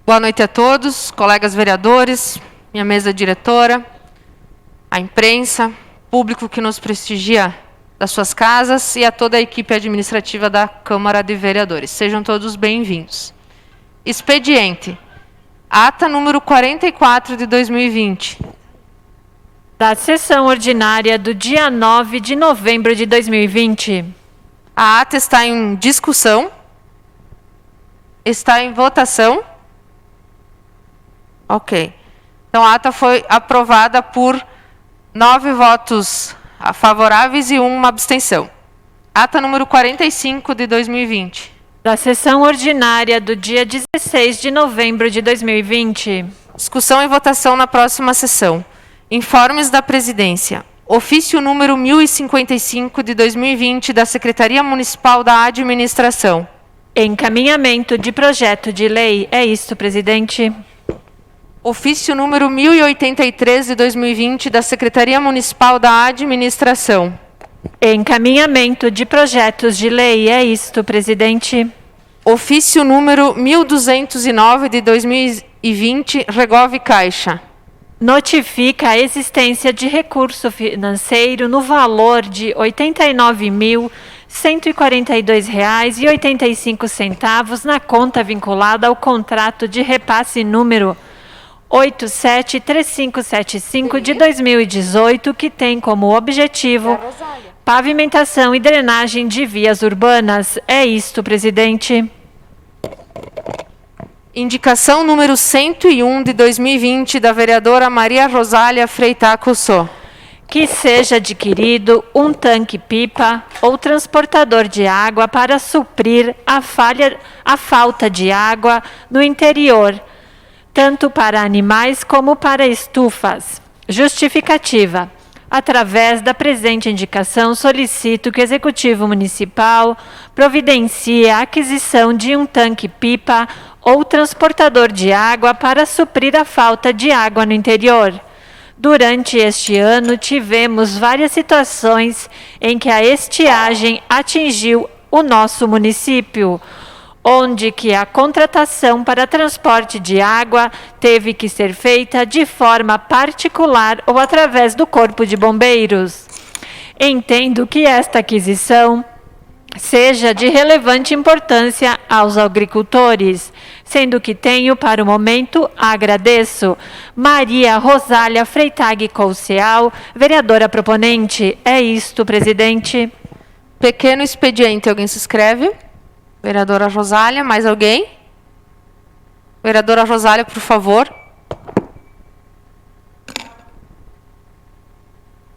Boa noite a todos, colegas vereadores, minha mesa diretora, a imprensa, público que nos prestigia das suas casas e a toda a equipe administrativa da Câmara de Vereadores. Sejam todos bem-vindos. Expediente. Ata número 44 de 2020. Da sessão ordinária do dia 9 de novembro de 2020. A ata está em discussão. Está em votação. Ok. Então, a ata foi aprovada por 9 votos favoráveis e 1 abstenção. Ata número 45 de 2020. Da sessão ordinária do dia 16 de novembro de 2020. Discussão e votação na próxima sessão. Informes da Presidência. Ofício número 1055 de 2020 da Secretaria Municipal da Administração. Encaminhamento de projeto de lei. É isto, presidente. Ofício número 1083 de 2020 da Secretaria Municipal da Administração. Encaminhamento de projetos de lei. É isto, presidente. Ofício número 1209 de 2020, Regov Caixa. Notifica a existência de recurso financeiro no valor de R$ 89.142,85 na conta vinculada ao contrato de repasse número 873575 de 2018, que tem como objetivo pavimentação e drenagem de vias urbanas. É isto, presidente. Indicação número 101 de 2020 da vereadora Maria Rosália Freitaco Só. Que seja adquirido um tanque-pipa ou transportador de água para suprir a falta de água no interior, tanto para animais como para estufas. Justificativa. Através da presente indicação, solicito que o Executivo Municipal providencie a aquisição de um tanque-pipa ou transportador de água para suprir a falta de água no interior. Durante este ano, tivemos várias situações em que a estiagem atingiu o nosso município, onde que a contratação para transporte de água teve que ser feita de forma particular ou através do Corpo de Bombeiros. Entendo que esta aquisição seja de relevante importância aos agricultores, sendo que tenho, para o momento, agradeço. Maria Rosália Freitag Couceal, vereadora proponente. É isto, presidente. Pequeno expediente. Alguém se inscreve? Vereadora Rosália, mais alguém? Vereadora Rosália, por favor.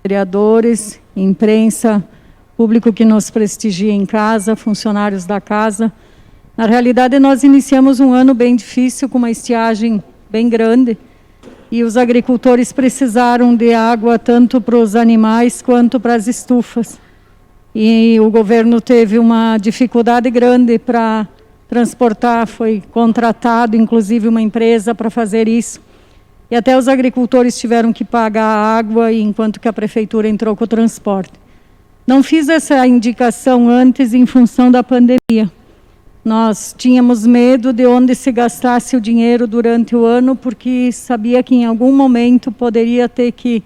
Vereadores, imprensa, público que nos prestigia em casa, funcionários da casa. Na realidade, nós iniciamos um ano bem difícil, com uma estiagem bem grande, e os agricultores precisaram de água tanto para os animais quanto para as estufas. E o governo teve uma dificuldade grande para transportar, foi contratado, inclusive, uma empresa para fazer isso. E até os agricultores tiveram que pagar a água, enquanto que a prefeitura entrou com o transporte. Não fiz essa indicação antes em função da pandemia. Nós tínhamos medo de onde se gastasse o dinheiro durante o ano, porque sabia que em algum momento poderia ter que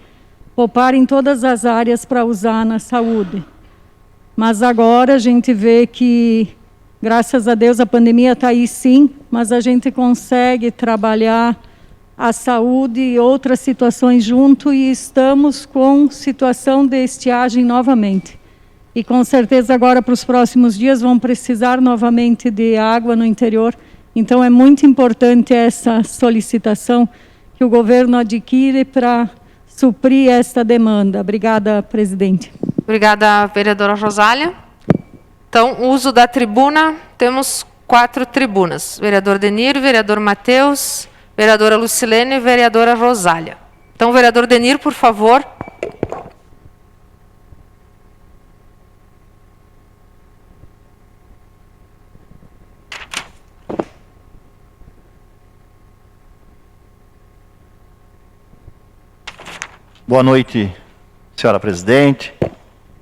poupar em todas as áreas para usar na saúde. Mas agora a gente vê que, graças a Deus, a pandemia está aí sim, mas a gente consegue trabalhar a saúde e outras situações junto, e estamos com situação de estiagem novamente. E com certeza agora para os próximos dias vão precisar novamente de água no interior. Então é muito importante essa solicitação que o governo adquire para suprir esta demanda. Obrigada, presidente. Obrigada, vereadora Rosália. Então, uso da tribuna, temos 4 tribunas. Vereador Denir, vereador Matheus, vereadora Lucilene e vereadora Rosália. Então, vereador Denir, por favor. Boa noite, senhora presidente,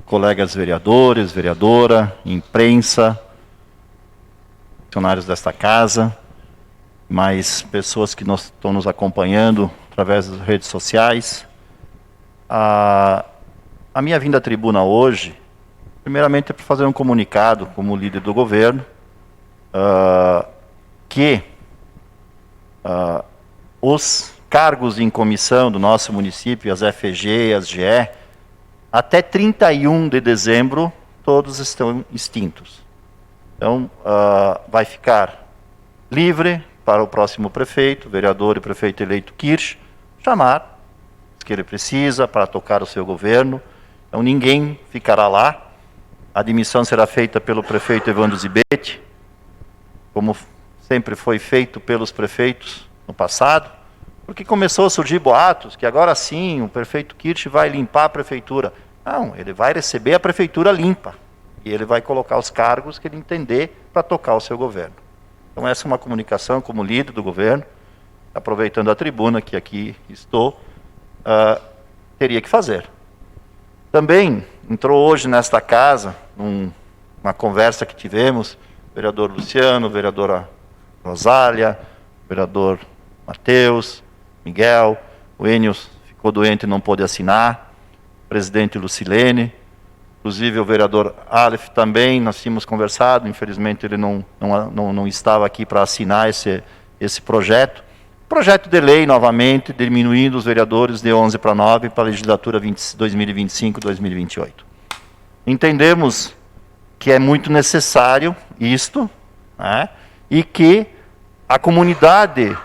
colegas vereadores, vereadora, imprensa, funcionários desta casa, mais pessoas que estão nos acompanhando através das redes sociais. A minha vinda à tribuna hoje Primeiramente, é para fazer um comunicado como líder do governo, que os cargos em comissão do nosso município, as FEG, as GE, até 31 de dezembro, todos estão extintos. Então, vai ficar livre para o próximo prefeito, vereador e prefeito eleito Kirsch, chamar o que ele precisa para tocar o seu governo. Então, ninguém ficará lá. A admissão será feita pelo prefeito Evandro Zibete, como sempre foi feito pelos prefeitos no passado, porque começou a surgir boatos que agora sim o prefeito Kirsch vai limpar a prefeitura. Não, ele vai receber a prefeitura limpa e ele vai colocar os cargos que ele entender para tocar o seu governo. Então essa é uma comunicação como líder do governo, aproveitando a tribuna que aqui estou, teria que fazer. Também entrou hoje nesta casa, uma conversa que tivemos, o vereador Luciano, a vereadora Rosália, o vereador Matheus, Miguel, o Enio ficou doente e não pôde assinar, o presidente Lucilene, inclusive o vereador Aleph também, nós tínhamos conversado, infelizmente ele não estava aqui para assinar esse projeto. Projeto de lei, novamente, diminuindo os vereadores de 11 para 9 para a legislatura 2025-2028. Entendemos que é muito necessário isto, né, e que a comunidade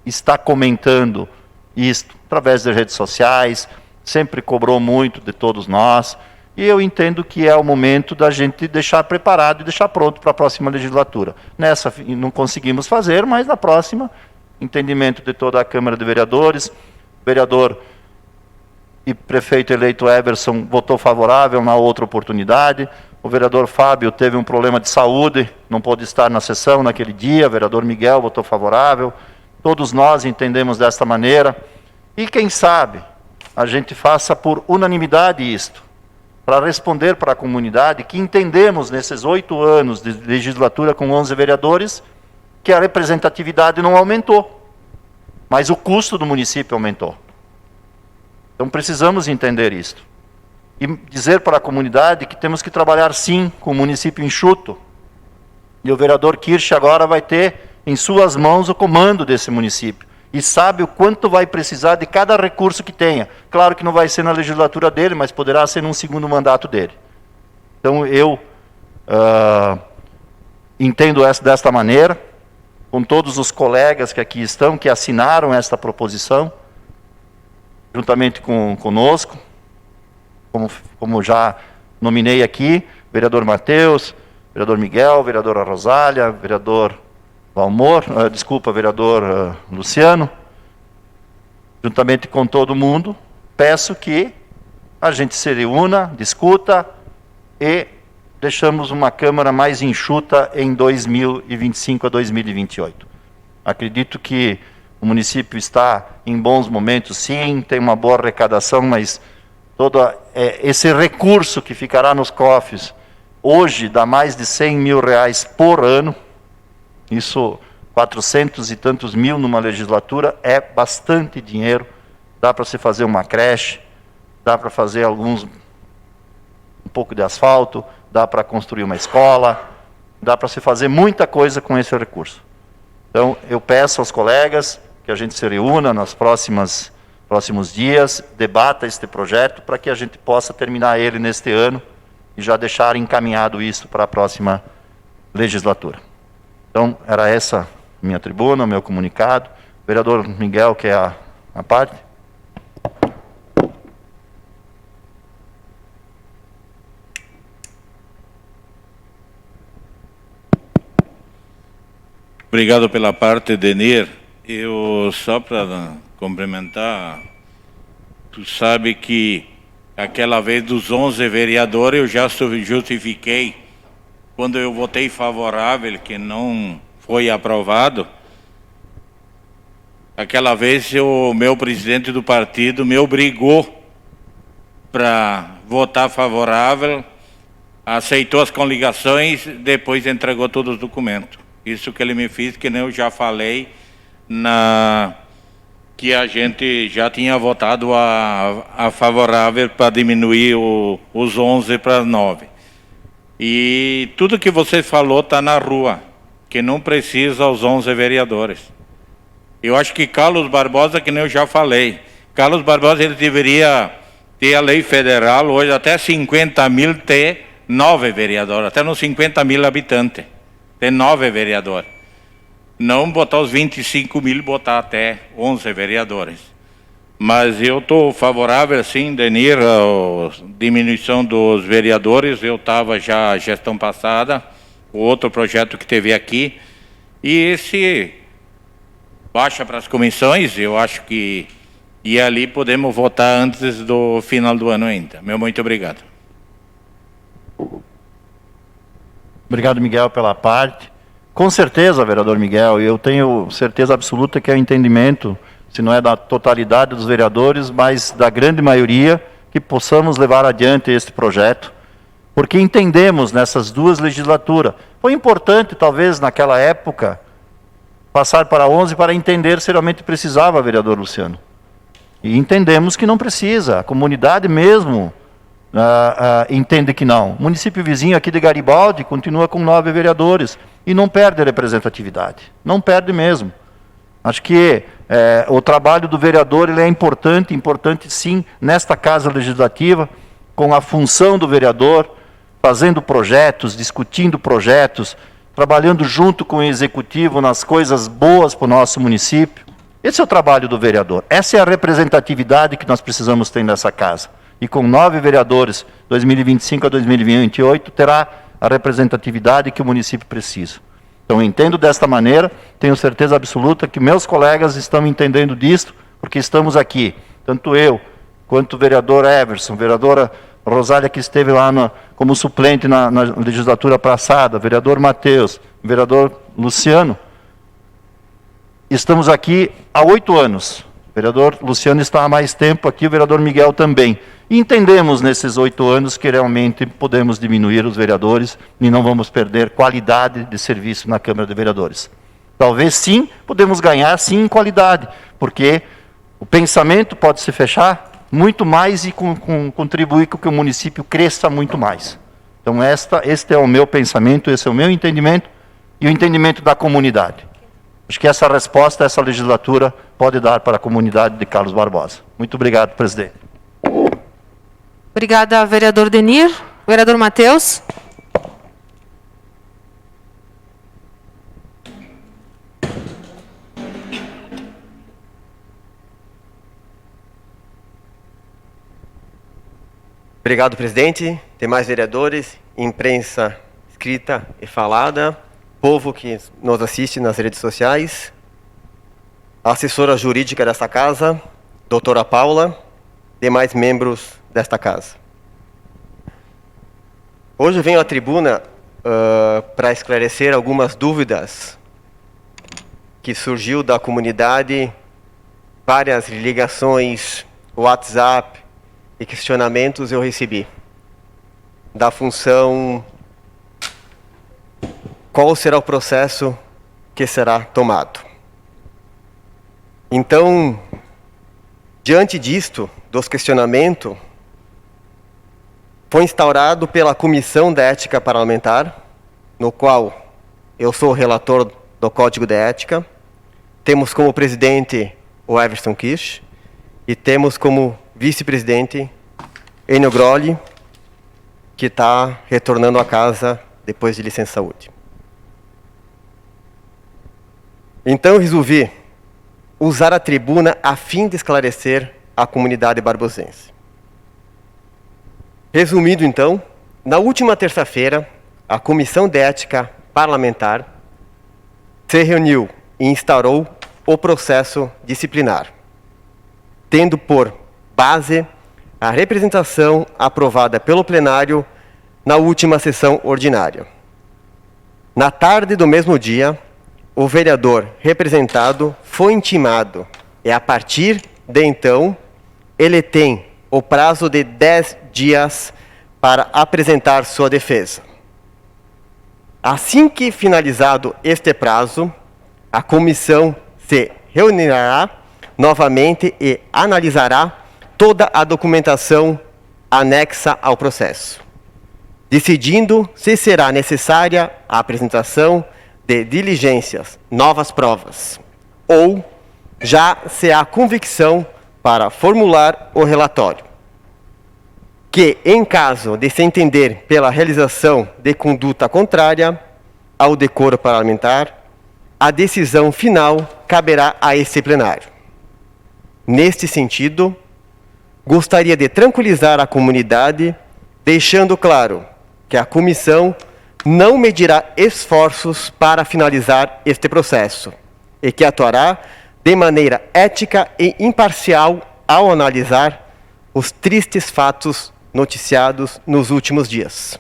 está comentando isto através das redes sociais, sempre cobrou muito de todos nós, e eu entendo que é o momento da gente deixar preparado e deixar pronto para a próxima legislatura. Nessa não conseguimos fazer, mas na próxima, entendimento de toda a Câmara de Vereadores, vereador e prefeito eleito Everson votou favorável na outra oportunidade, o vereador Fábio teve um problema de saúde, não pôde estar na sessão naquele dia, o vereador Miguel votou favorável, todos nós entendemos desta maneira, e quem sabe a gente faça por unanimidade isto, para responder para a comunidade que entendemos nesses 8 anos de legislatura com 11 vereadores que a representatividade não aumentou, mas o custo do município aumentou. Então precisamos entender isto. E dizer para a comunidade que temos que trabalhar sim com o município enxuto. E o vereador Kirsch agora vai ter em suas mãos o comando desse município. E sabe o quanto vai precisar de cada recurso que tenha. Claro que não vai ser na legislatura dele, mas poderá ser num segundo mandato dele. Então eu entendo desta maneira, com todos os colegas que aqui estão, que assinaram esta proposição, juntamente conosco, como já nominei aqui, vereador Matheus, vereador Miguel, vereadora Rosália, vereador vereador Luciano, juntamente com todo mundo, peço que a gente se reúna, discuta e deixamos uma Câmara mais enxuta em 2025 a 2028. Acredito que o município está em bons momentos, sim, tem uma boa arrecadação, mas todo esse recurso que ficará nos cofres, hoje dá mais de 100 mil reais por ano, isso 400 e tantos mil numa legislatura é bastante dinheiro, dá para se fazer uma creche, dá para fazer um pouco de asfalto, dá para construir uma escola, dá para se fazer muita coisa com esse recurso. Então eu peço aos colegas que a gente se reúna nos próximos dias, debata este projeto para que a gente possa terminar ele neste ano e já deixar encaminhado isso para a próxima legislatura. Então, era essa minha tribuna, o meu comunicado. Vereador Miguel, que é a parte. Obrigado pela parte, Denir. Eu, só para complementar, tu sabe que aquela vez dos 11 vereadores, eu já justifiquei, quando eu votei favorável, que não foi aprovado, aquela vez o meu presidente do partido me obrigou para votar favorável, aceitou as coligações, depois entregou todos os documentos. Isso que ele me fez, que nem eu já falei que a gente já tinha votado a favorável para diminuir os 11 para 9. E tudo que você falou está na rua, que não precisa os 11 vereadores. Eu acho que Carlos Barbosa, que nem eu já falei, Carlos Barbosa ele deveria ter a lei federal, hoje até 50 mil ter 9 vereadores, até nos 50 mil habitantes, ter 9 vereadores. Não botar os 25 mil, botar até 11 vereadores. Mas eu estou favorável, sim, Denir, a diminuição dos vereadores. Eu estava já a gestão passada, o outro projeto que teve aqui. E esse baixa para as comissões, eu acho que... E ali podemos votar antes do final do ano ainda. Meu muito obrigado. Obrigado, Miguel, pela parte. Com certeza, vereador Miguel, eu tenho certeza absoluta que é o entendimento, se não é da totalidade dos vereadores, mas da grande maioria, que possamos levar adiante este projeto, porque entendemos nessas duas legislaturas. Foi importante, talvez, naquela época, passar para 11 para entender se realmente precisava, vereador Luciano. E entendemos que não precisa, a comunidade mesmo entende que não. O município vizinho aqui de Garibaldi continua com 9 vereadores e não perde representatividade, não perde mesmo. Acho que o trabalho do vereador ele é importante sim, nesta casa legislativa, com a função do vereador, fazendo projetos, discutindo projetos, trabalhando junto com o executivo nas coisas boas para o nosso município. Esse é o trabalho do vereador. Essa é a representatividade que nós precisamos ter nessa casa. E com 9 vereadores, 2025 a 2028, terá a representatividade que o município precisa. Então, eu entendo desta maneira, tenho certeza absoluta que meus colegas estão entendendo disso, porque estamos aqui, tanto eu, quanto o vereador Everson, vereadora Rosália, que esteve lá como suplente na legislatura passada, vereador Matheus, vereador Luciano. Estamos aqui há 8 anos. O vereador Luciano está há mais tempo aqui, o vereador Miguel também. E entendemos nesses 8 anos que realmente podemos diminuir os vereadores e não vamos perder qualidade de serviço na Câmara de Vereadores. Talvez sim, podemos ganhar sim em qualidade, porque o pensamento pode se fechar muito mais e contribuir com que o município cresça muito mais. Então este é o meu pensamento, esse é o meu entendimento e o entendimento da comunidade. Acho que essa resposta, essa legislatura, pode dar para a comunidade de Carlos Barbosa. Muito obrigado, presidente. Obrigada, vereador Denir. Vereador Matheus. Obrigado, presidente. Demais vereadores, imprensa escrita e falada, povo que nos assiste nas redes sociais, a assessora jurídica desta casa, doutora Paula, demais membros desta casa. Hoje eu venho à tribuna para esclarecer algumas dúvidas que surgiu da comunidade, várias ligações, WhatsApp e questionamentos eu recebi da função. Qual será o processo que será tomado? Então, diante disto, dos questionamentos, foi instaurado pela Comissão de Ética Parlamentar, no qual eu sou o relator do Código de Ética, temos como presidente o Everson Kish e temos como vice-presidente Enio Grolli, que está retornando à casa depois de licença saúde. Então eu resolvi usar a tribuna a fim de esclarecer a comunidade barbosense. Resumindo então, na última terça-feira, a Comissão de Ética Parlamentar se reuniu e instaurou o processo disciplinar, tendo por base a representação aprovada pelo plenário na última sessão ordinária. Na tarde do mesmo dia, o vereador representado foi intimado e, a partir de então, ele tem o prazo de 10 dias para apresentar sua defesa. Assim que finalizado este prazo, a comissão se reunirá novamente e analisará toda a documentação anexa ao processo, decidindo se será necessária a apresentação de diligências, novas provas, ou já se há convicção para formular o relatório, que, em caso de se entender pela realização de conduta contrária ao decoro parlamentar, a decisão final caberá a este plenário. Neste sentido, gostaria de tranquilizar a comunidade, deixando claro que a comissão não medirá esforços para finalizar este processo e que atuará de maneira ética e imparcial ao analisar os tristes fatos noticiados nos últimos dias,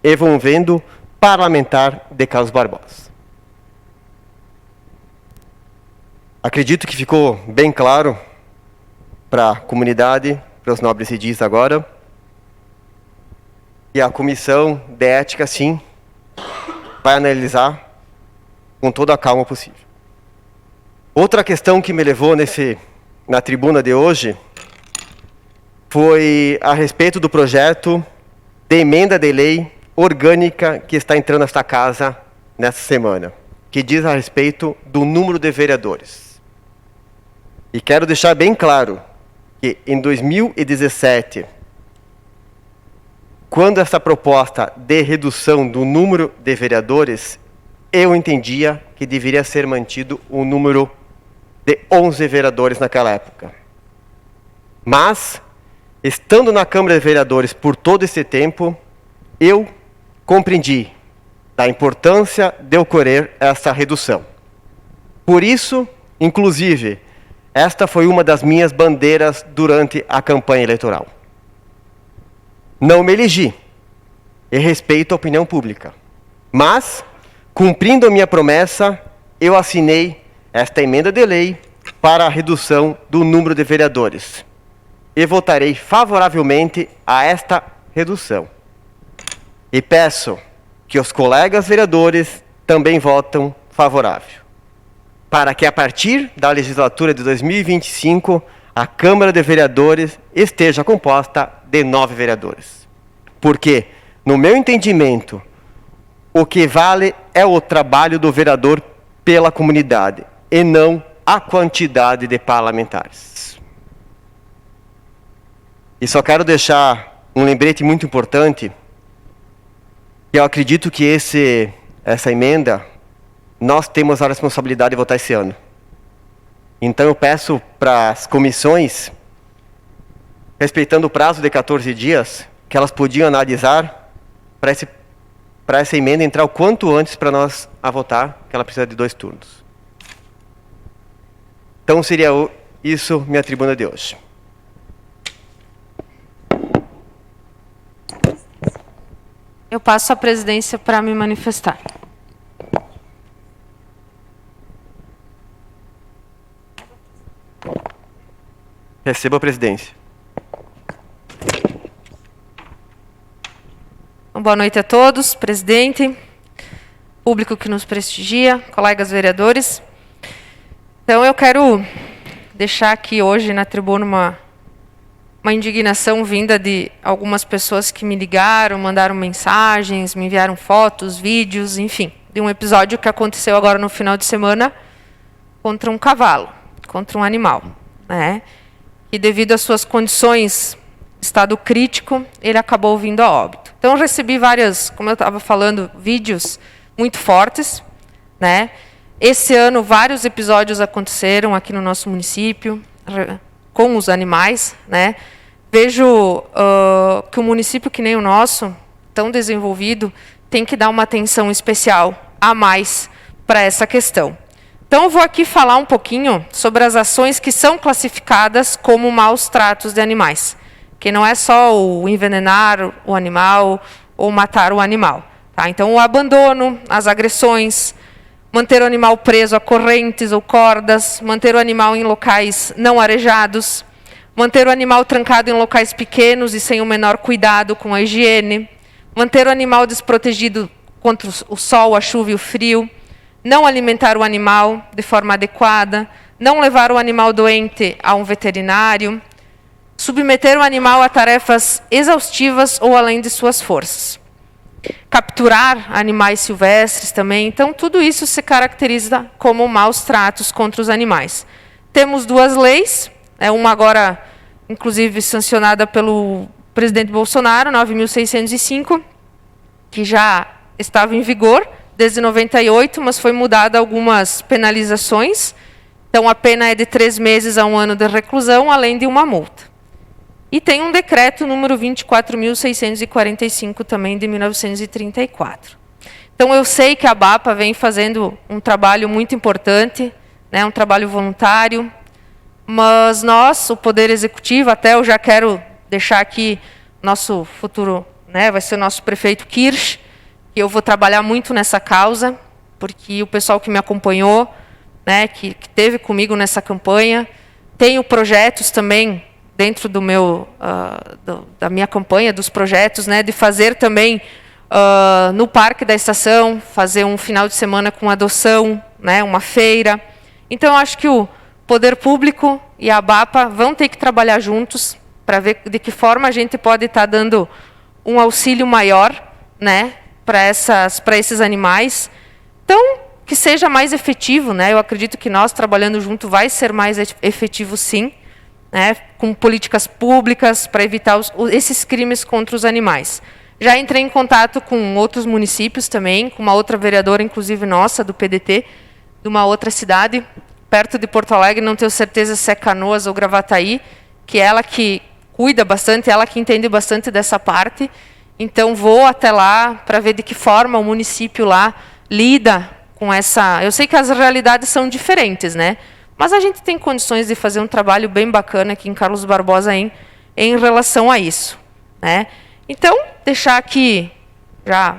envolvendo parlamentar de Carlos Barbosa. Acredito que ficou bem claro para a comunidade, para os nobres edis agora, e a comissão de ética, sim, vai analisar com toda a calma possível. Outra questão que me levou na tribuna de hoje foi a respeito do projeto de emenda de lei orgânica que está entrando nesta casa nesta semana, que diz a respeito do número de vereadores. E quero deixar bem claro que em 2017, quando essa proposta de redução do número de vereadores, eu entendia que deveria ser mantido o número de 11 vereadores naquela época. Mas, estando na Câmara de Vereadores por todo esse tempo, eu compreendi da importância de ocorrer essa redução. Por isso, inclusive, esta foi uma das minhas bandeiras durante a campanha eleitoral. Não me elegi, e respeito a opinião pública. Mas, cumprindo a minha promessa, eu assinei esta emenda de lei para a redução do número de vereadores. E votarei favoravelmente a esta redução. E peço que os colegas vereadores também votem favorável, para que a partir da legislatura de 2025, a Câmara de Vereadores esteja composta de 9 vereadores. Porque, no meu entendimento, o que vale é o trabalho do vereador pela comunidade, e não a quantidade de parlamentares. E só quero deixar um lembrete muito importante, que eu acredito que essa emenda, nós temos a responsabilidade de votar esse ano. Então eu peço para as comissões, respeitando o prazo de 14 dias, que elas podiam analisar para essa emenda entrar o quanto antes para nós a votar, que ela precisa de 2 turnos. Então seria isso minha tribuna de hoje. Eu passo a presidência para me manifestar. Receba a presidência. Boa noite a todos, presidente, público que nos prestigia, colegas vereadores. Então, eu quero deixar aqui hoje na tribuna uma indignação vinda de algumas pessoas que me ligaram, mandaram mensagens, me enviaram fotos, vídeos, enfim, de um episódio que aconteceu agora no final de semana contra um cavalo, contra um animal, né? E devido às suas condições, estado crítico, ele acabou vindo a óbito. Então, eu recebi várias, como eu estava falando, vídeos muito fortes, né? Esse ano, vários episódios aconteceram aqui no nosso município, com os animais, né? Vejo que um município que nem o nosso, tão desenvolvido, tem que dar uma atenção especial a mais para essa questão. Então, eu vou aqui falar um pouquinho sobre as ações que são classificadas como maus tratos de animais, que não é só o envenenar o animal ou matar o animal. Tá? Então, o abandono, as agressões, manter o animal preso a correntes ou cordas, manter o animal em locais não arejados, manter o animal trancado em locais pequenos e sem o menor cuidado com a higiene, manter o animal desprotegido contra o sol, a chuva e o frio, não alimentar o animal de forma adequada, não levar o animal doente a um veterinário, submeter o animal a tarefas exaustivas ou além de suas forças. Capturar animais silvestres também. Então, tudo isso se caracteriza como maus tratos contra os animais. Temos 2 leis, uma agora, inclusive, sancionada pelo presidente Bolsonaro, 9.605, que já estava em vigor desde 98, mas foi mudada algumas penalizações. Então, a pena é de 3 meses a 1 ano de reclusão, além de uma multa. E tem um decreto número 24.645, também de 1934. Então, eu sei que a ABAPA vem fazendo um trabalho muito importante, um trabalho voluntário, mas nós, o Poder Executivo, até eu já quero deixar aqui nosso futuro, vai ser o nosso prefeito Kirsch, que eu vou trabalhar muito nessa causa, porque o pessoal que me acompanhou, que esteve comigo nessa campanha, tenho projetos também dentro do da minha campanha, dos projetos, de fazer também no Parque da Estação, fazer um final de semana com adoção, uma feira. Então, eu acho que o Poder Público e a ABAPA vão ter que trabalhar juntos para ver de que forma a gente pode estar dando um auxílio maior, para esses animais. Então, que seja mais efetivo, Eu acredito que nós, trabalhando junto, vai ser mais efetivo, sim, com políticas públicas para evitar esses crimes contra os animais. Já entrei em contato com outros municípios também, com uma outra vereadora, inclusive nossa, do PDT, de uma outra cidade, perto de Porto Alegre, não tenho certeza se é Canoas ou Gravataí, que é ela que cuida bastante, ela que entende bastante dessa parte. Então, vou até lá para ver de que forma o município lá lida com essa... Eu sei que as realidades são diferentes, mas a gente tem condições de fazer um trabalho bem bacana aqui em Carlos Barbosa em relação a isso. Então, deixar aqui já...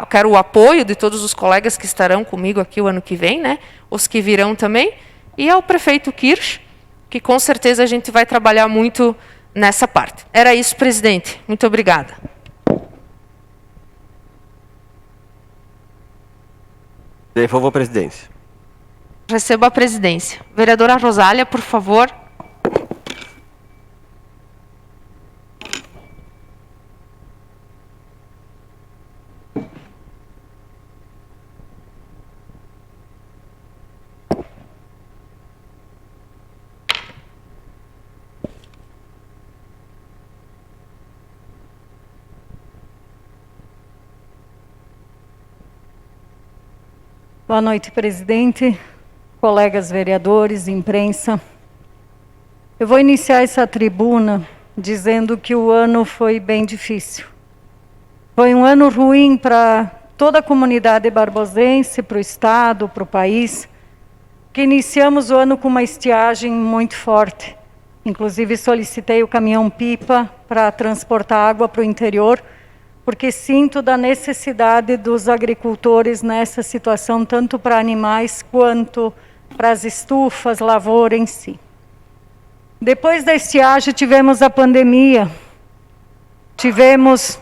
quero o apoio de todos os colegas que estarão comigo aqui o ano que vem, os que virão também, e ao prefeito Kirsch, que com certeza a gente vai trabalhar muito nessa parte. Era isso, presidente. Muito obrigada. Devolvo a presidência. Recebo a presidência. Vereadora Rosália, por favor. Boa noite, presidente, colegas vereadores, imprensa. Eu vou iniciar essa tribuna dizendo que o ano foi bem difícil. Foi um ano ruim para toda a comunidade barbosense, para o Estado, para o país, que iniciamos o ano com uma estiagem muito forte. Inclusive, solicitei o caminhão-pipa para transportar água para o interior, porque sinto da necessidade dos agricultores nessa situação, tanto para animais quanto para as estufas, lavoura em si. Depois da estiagem tivemos a pandemia, tivemos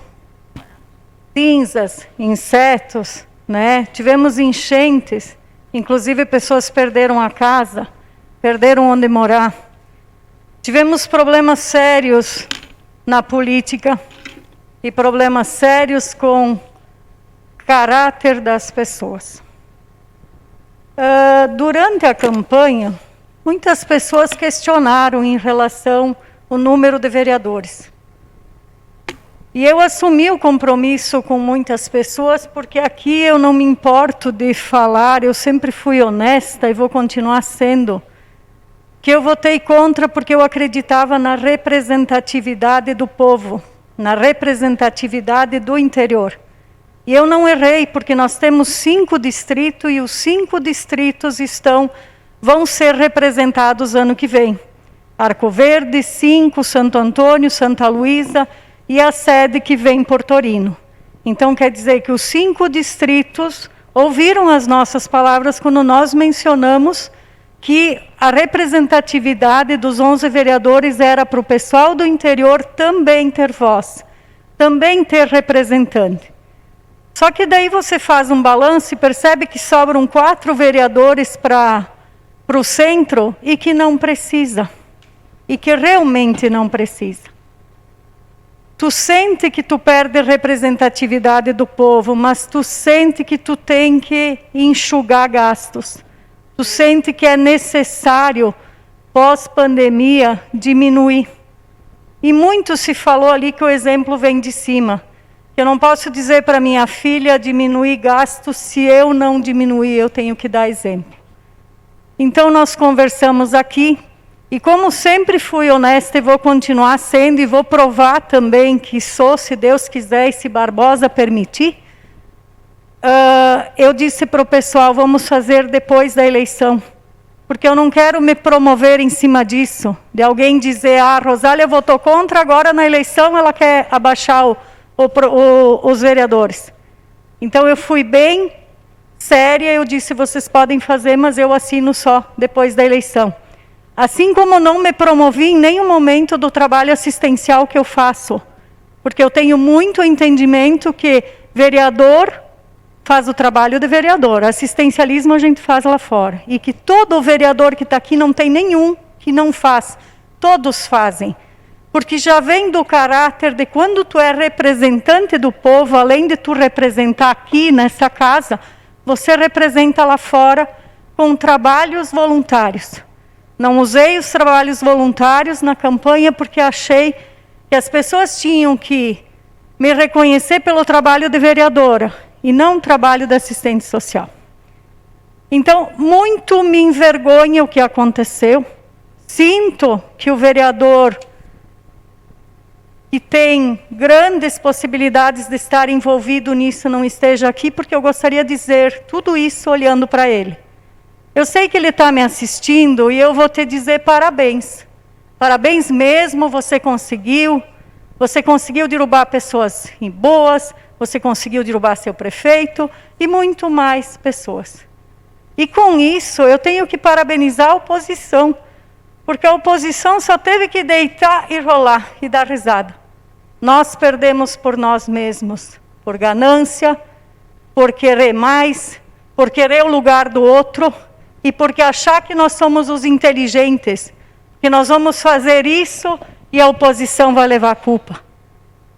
cinzas, insetos, tivemos enchentes, inclusive pessoas perderam a casa, perderam onde morar. Tivemos problemas sérios na política, e problemas sérios com caráter das pessoas. Durante a campanha, muitas pessoas questionaram em relação ao número de vereadores. E eu assumi o compromisso com muitas pessoas, porque aqui eu não me importo de falar, eu sempre fui honesta e vou continuar sendo, que eu votei contra porque eu acreditava na representatividade do povo, na representatividade do interior. E eu não errei, porque nós temos 5 distritos, e os 5 distritos vão ser representados ano que vem. Arco Verde, 5, Santo Antônio, Santa Luísa, e a sede que vem em Portorino. Então, quer dizer que os 5 distritos ouviram as nossas palavras quando nós mencionamos que a representatividade dos 11 vereadores era para o pessoal do interior também ter voz, também ter representante. Só que daí você faz um balanço e percebe que sobram 4 vereadores para para o centro e que não precisa. E que realmente não precisa. Tu sente que tu perde representatividade do povo, mas tu sente que tu tem que enxugar gastos. Tu sente que é necessário, pós-pandemia, diminuir. E muito se falou ali que o exemplo vem de cima. Eu não posso dizer para minha filha diminuir gastos, se eu não diminuir, eu tenho que dar exemplo. Então nós conversamos aqui, e como sempre fui honesta e vou continuar sendo, e vou provar também que sou, se Deus quiser e se Barbosa permitir, eu disse para o pessoal, vamos fazer depois da eleição. Porque eu não quero me promover em cima disso, de alguém dizer, a Rosália votou contra, agora na eleição ela quer abaixar os vereadores. Então eu fui bem séria, eu disse, vocês podem fazer, mas eu assino só depois da eleição. Assim como não me promovi em nenhum momento do trabalho assistencial que eu faço, porque eu tenho muito entendimento que vereador faz o trabalho de vereador, assistencialismo a gente faz lá fora, e que todo vereador que está aqui não tem nenhum que não faz, todos fazem, porque já vem do caráter de quando tu é representante do povo, além de tu representar aqui nessa casa, você representa lá fora com trabalhos voluntários. Não usei os trabalhos voluntários na campanha porque achei que as pessoas tinham que me reconhecer pelo trabalho de vereadora e não o trabalho de assistente social. Então, muito me envergonha o que aconteceu. Sinto que o vereador, que tem grandes possibilidades de estar envolvido nisso, não esteja aqui, porque eu gostaria de dizer tudo isso olhando para ele. Eu sei que ele está me assistindo e eu vou te dizer parabéns. Parabéns mesmo, você conseguiu derrubar pessoas boas, você conseguiu derrubar seu prefeito e muito mais pessoas. E com isso eu tenho que parabenizar a oposição, porque a oposição só teve que deitar e rolar e dar risada. Nós perdemos por nós mesmos, por ganância, por querer mais, por querer o lugar do outro, e porque achar que nós somos os inteligentes, que nós vamos fazer isso e a oposição vai levar a culpa.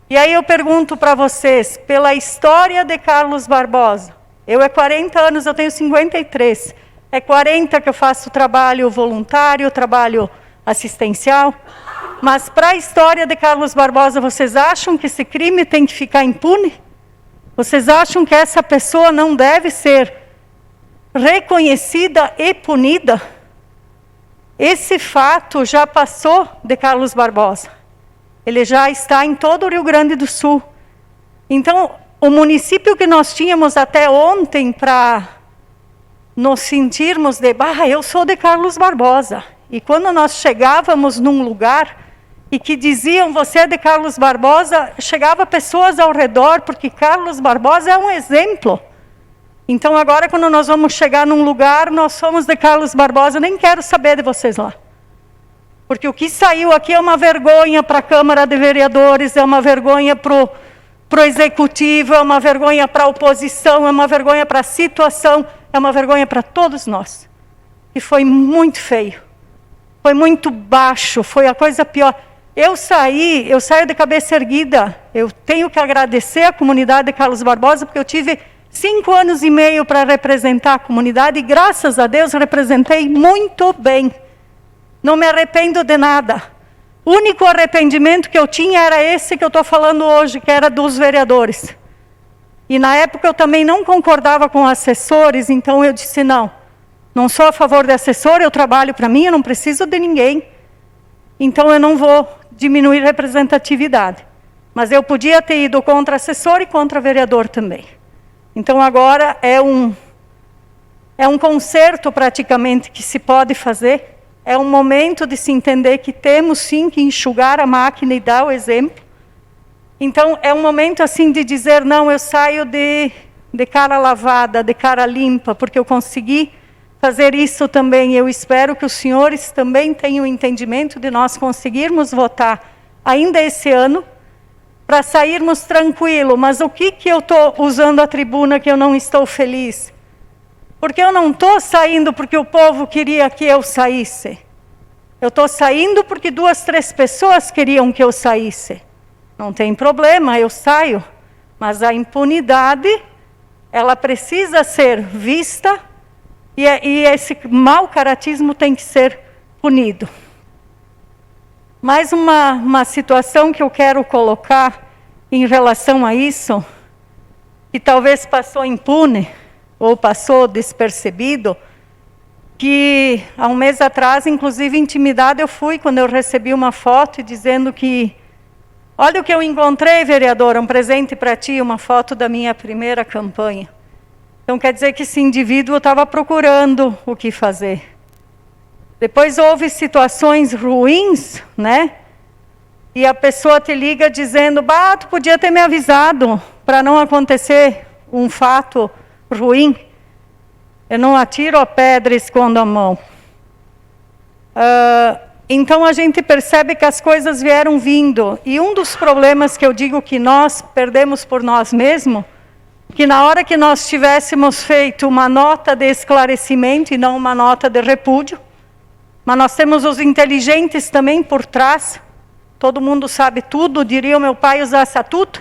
E aí eu pergunto para vocês, pela história de Carlos Barbosa, eu é 40 anos, eu tenho 53, é 40 que eu faço trabalho voluntário, trabalho assistencial, mas para a história de Carlos Barbosa, vocês acham que esse crime tem que ficar impune? Vocês acham que essa pessoa não deve ser reconhecida e punida? Esse fato já passou de Carlos Barbosa. Ele já está em todo o Rio Grande do Sul. Então, o município que nós tínhamos até ontem para nos sentirmos de, eu sou de Carlos Barbosa. E quando nós chegávamos num lugar e que diziam, você é de Carlos Barbosa, chegava pessoas ao redor, porque Carlos Barbosa é um exemplo. Então agora quando nós vamos chegar num lugar, nós somos de Carlos Barbosa, eu nem quero saber de vocês lá. Porque o que saiu aqui é uma vergonha para a Câmara de Vereadores, é uma vergonha para o Executivo, é uma vergonha para a oposição, é uma vergonha para a situação, é uma vergonha para todos nós. E foi muito feio, foi muito baixo, foi a coisa pior. Eu saio de cabeça erguida, eu tenho que agradecer a comunidade de Carlos Barbosa, porque eu tive 5 anos e meio para representar a comunidade e graças a Deus representei muito bem. Não me arrependo de nada. O único arrependimento que eu tinha era esse que eu estou falando hoje, que era dos vereadores. E na época eu também não concordava com assessores, então eu disse não sou a favor de assessor, eu trabalho para mim, eu não preciso de ninguém. Então eu não vou diminuir representatividade. Mas eu podia ter ido contra assessor e contra vereador também. Então agora é um conserto praticamente que se pode fazer. É um momento de se entender que temos sim que enxugar a máquina e dar o exemplo. Então é um momento assim de dizer, não, eu saio de cara lavada, de cara limpa, porque eu consegui fazer isso também. Eu espero que os senhores também tenham o entendimento de nós conseguirmos votar ainda esse ano, para sairmos tranquilo. Mas o que eu estou usando a tribuna que eu não estou feliz? Porque eu não estou saindo porque o povo queria que eu saísse. Eu estou saindo porque 2, 3 pessoas queriam que eu saísse. Não tem problema, eu saio. Mas a impunidade, ela precisa ser vista e esse mau caratismo tem que ser punido. Mais uma situação que eu quero colocar em relação a isso, que talvez passou impune ou passou despercebido, que há um mês atrás, inclusive intimidada, eu fui quando eu recebi uma foto dizendo que olha o que eu encontrei, vereadora, um presente para ti, uma foto da minha primeira campanha. Então quer dizer que esse indivíduo estava procurando o que fazer. Depois houve situações ruins, né? E a pessoa te liga dizendo, bah, tu podia ter me avisado para não acontecer um fato ruim. Eu não atiro a pedra e escondo a mão. Então a gente percebe que as coisas vieram vindo. E um dos problemas que eu digo que nós perdemos por nós mesmos, que na hora que nós tivéssemos feito uma nota de esclarecimento e não uma nota de repúdio, mas nós temos os inteligentes também por trás, todo mundo sabe tudo, diria o meu pai usar tudo,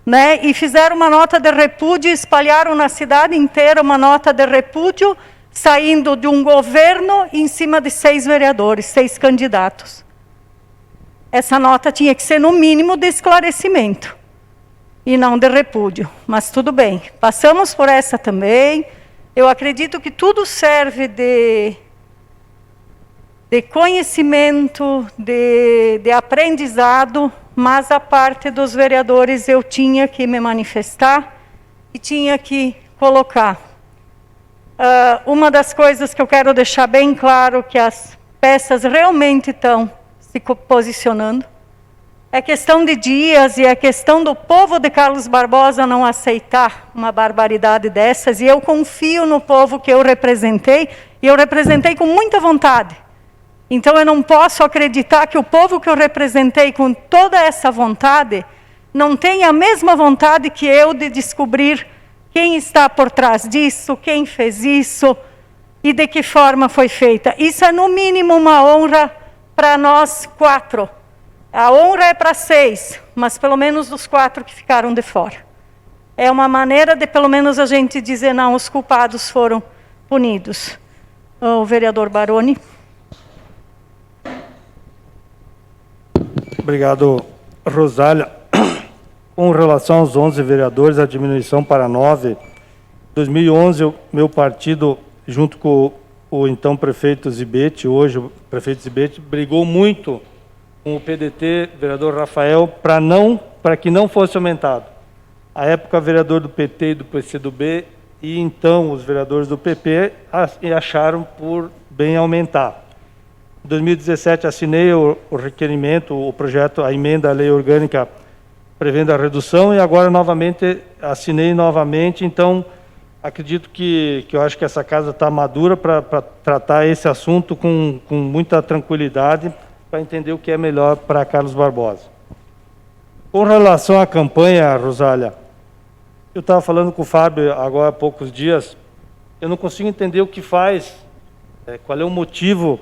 né? E fizeram uma nota de repúdio e espalharam na cidade inteira uma nota de repúdio, saindo de um governo em cima de 6 vereadores, 6 candidatos. Essa nota tinha que ser no mínimo de esclarecimento e não de repúdio, mas tudo bem. Passamos por essa também. Eu acredito que tudo serve de conhecimento, de aprendizado, mas a parte dos vereadores eu tinha que me manifestar e tinha que colocar. Uma das coisas que eu quero deixar bem claro, que as peças realmente estão se posicionando, é questão de dias e é questão do povo de Carlos Barbosa não aceitar uma barbaridade dessas, e eu confio no povo que eu representei, e eu representei com muita vontade. Então eu não posso acreditar que o povo que eu representei com toda essa vontade não tenha a mesma vontade que eu de descobrir quem está por trás disso, quem fez isso e de que forma foi feita. Isso é no mínimo uma honra para nós 4. A honra é para 6, mas pelo menos dos 4 que ficaram de fora. É uma maneira de pelo menos a gente dizer, não, os culpados foram punidos. O vereador Baroni. Obrigado, Rosália. Com relação aos 11 vereadores, a diminuição para 9. Em 2011, o meu partido, junto com o então prefeito Zibete, hoje o prefeito Zibete, brigou muito com o PDT, vereador Rafael, para que não fosse aumentado. À época, vereador do PT e do PCdoB, e então os vereadores do PP acharam por bem aumentar. Em 2017, assinei o requerimento, o projeto, a emenda à lei orgânica prevendo a redução, e agora novamente assinei novamente. Então acredito que eu acho que essa casa está madura para tratar esse assunto com muita tranquilidade, para entender o que é melhor para Carlos Barbosa. Com relação à campanha, Rosália, eu estava falando com o Fábio agora há poucos dias, eu não consigo entender o que faz, qual é o motivo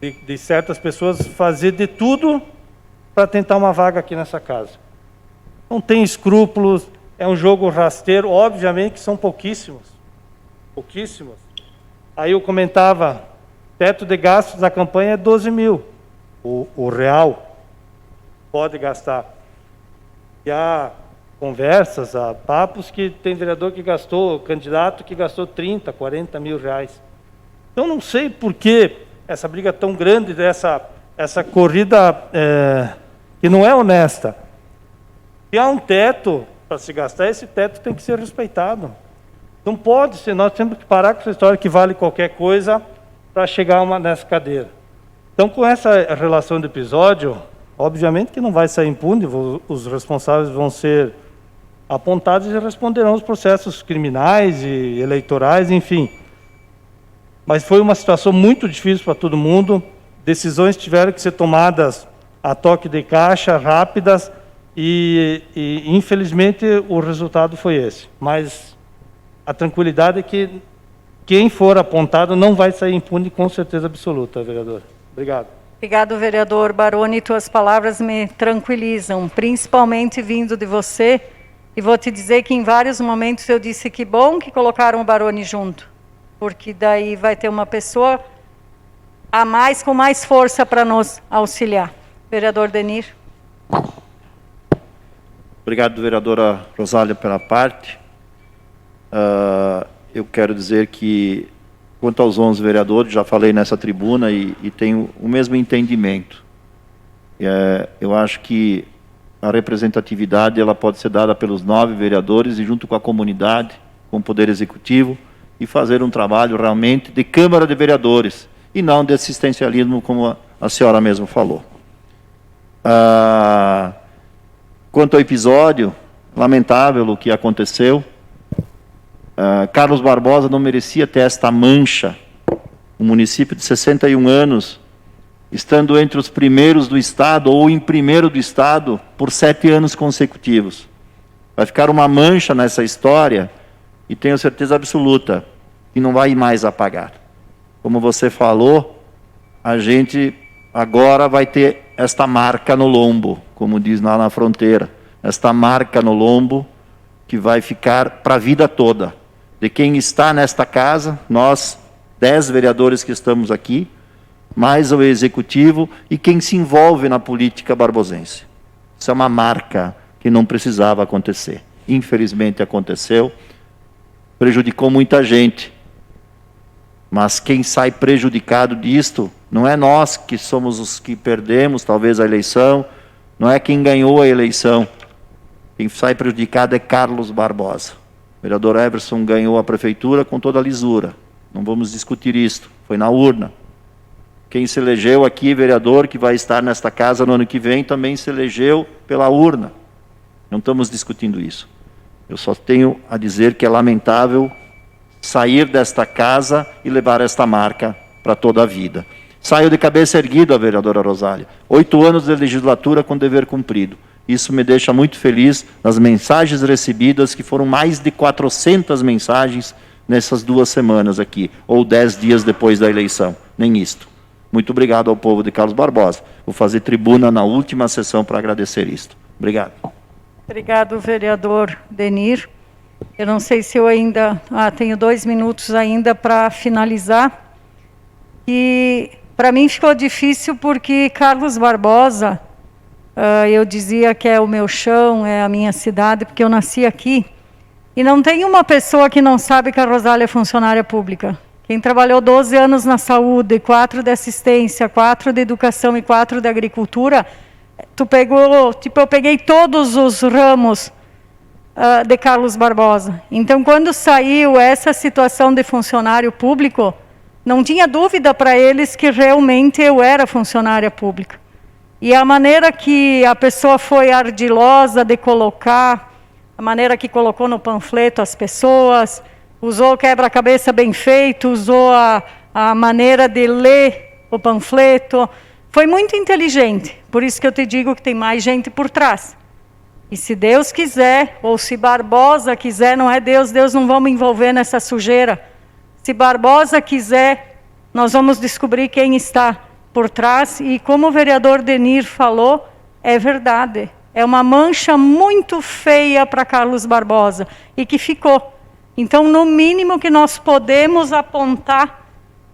de certas pessoas fazer de tudo para tentar uma vaga aqui nessa casa. Não tem escrúpulos, é um jogo rasteiro, obviamente que são pouquíssimos. Pouquíssimos. Aí eu comentava, teto de gastos da campanha é 12 mil. O real pode gastar. E há conversas, há papos que tem vereador que gastou, candidato que gastou 30, 40 mil reais. Então não sei por que essa briga tão grande, essa corrida que não é honesta. Se há um teto para se gastar, esse teto tem que ser respeitado. Não pode ser, nós temos que parar com essa história que vale qualquer coisa para chegar nessa cadeira. Então, com essa relação do episódio, obviamente que não vai sair impune, os responsáveis vão ser apontados e responderão os processos criminais e eleitorais, enfim. Mas foi uma situação muito difícil para todo mundo, decisões tiveram que ser tomadas a toque de caixa, rápidas, e infelizmente o resultado foi esse. Mas a tranquilidade é que quem for apontado não vai sair impune com certeza absoluta, vereadora. Obrigado. Obrigado, vereador Baroni. Tuas palavras me tranquilizam, principalmente vindo de você. E vou te dizer que em vários momentos eu disse que bom que colocaram o Baroni junto, porque daí vai ter uma pessoa a mais, com mais força para nos auxiliar. Vereador Denir. Obrigado, vereadora Rosália, pela parte. Eu quero dizer que, quanto aos 11 vereadores, já falei nessa tribuna e tenho o mesmo entendimento. Eu acho que a representatividade ela pode ser dada pelos 9 vereadores e junto com a comunidade, com o Poder Executivo, e fazer um trabalho realmente de Câmara de Vereadores e não de assistencialismo, como a senhora mesmo falou. Quanto ao episódio, lamentável o que aconteceu, Carlos Barbosa não merecia ter esta mancha. Um município de 61 anos, estando entre os primeiros do Estado, ou em primeiro do Estado, por 7 anos consecutivos. Vai ficar uma mancha nessa história, e tenho certeza absoluta que não vai mais apagar. Como você falou, a gente agora vai ter esta marca no lombo, como diz lá na fronteira, esta marca no lombo que vai ficar para a vida toda. De quem está nesta casa, nós, 10 vereadores que estamos aqui, mais o Executivo e quem se envolve na política barbosense. Isso é uma marca que não precisava acontecer. Infelizmente aconteceu, prejudicou muita gente. Mas quem sai prejudicado disto não é nós que somos os que perdemos, talvez, a eleição, não é quem ganhou a eleição. Quem sai prejudicado é Carlos Barbosa. O vereador Everson ganhou a prefeitura com toda a lisura. Não vamos discutir isto, foi na urna. Quem se elegeu aqui, vereador, que vai estar nesta casa no ano que vem, também se elegeu pela urna. Não estamos discutindo isso. Eu só tenho a dizer que é lamentável sair desta casa e levar esta marca para toda a vida. Saiu de cabeça erguida a vereadora Rosália. 8 anos de legislatura com dever cumprido. Isso me deixa muito feliz nas mensagens recebidas, que foram mais de 400 mensagens nessas 2 semanas aqui, ou 10 dias depois da eleição. Nem isto. Muito obrigado ao povo de Carlos Barbosa. Vou fazer tribuna na última sessão para agradecer isto. Obrigado. Obrigado, vereador Denir. Eu não sei se eu ainda... tenho 2 minutos ainda para finalizar. E para mim ficou difícil porque Carlos Barbosa, eu dizia que é o meu chão, é a minha cidade, porque eu nasci aqui. E não tem uma pessoa que não sabe que a Rosália é funcionária pública. Quem trabalhou 12 anos na saúde, 4 de assistência, 4 de educação e 4 de agricultura, eu peguei todos os ramos de Carlos Barbosa. Então, quando saiu essa situação de funcionário público, não tinha dúvida para eles que realmente eu era funcionária pública. E a maneira que a pessoa foi ardilosa de colocar, a maneira que colocou no panfleto as pessoas, usou o quebra-cabeça bem feito, usou a maneira de ler o panfleto, foi muito inteligente. Por isso que eu te digo que tem mais gente por trás. E se Deus quiser, ou se Barbosa quiser, não é Deus, Deus não vai me envolver nessa sujeira. Se Barbosa quiser, nós vamos descobrir quem está por trás. E como o vereador Denir falou, é verdade. É uma mancha muito feia para Carlos Barbosa e que ficou. Então, no mínimo que nós podemos apontar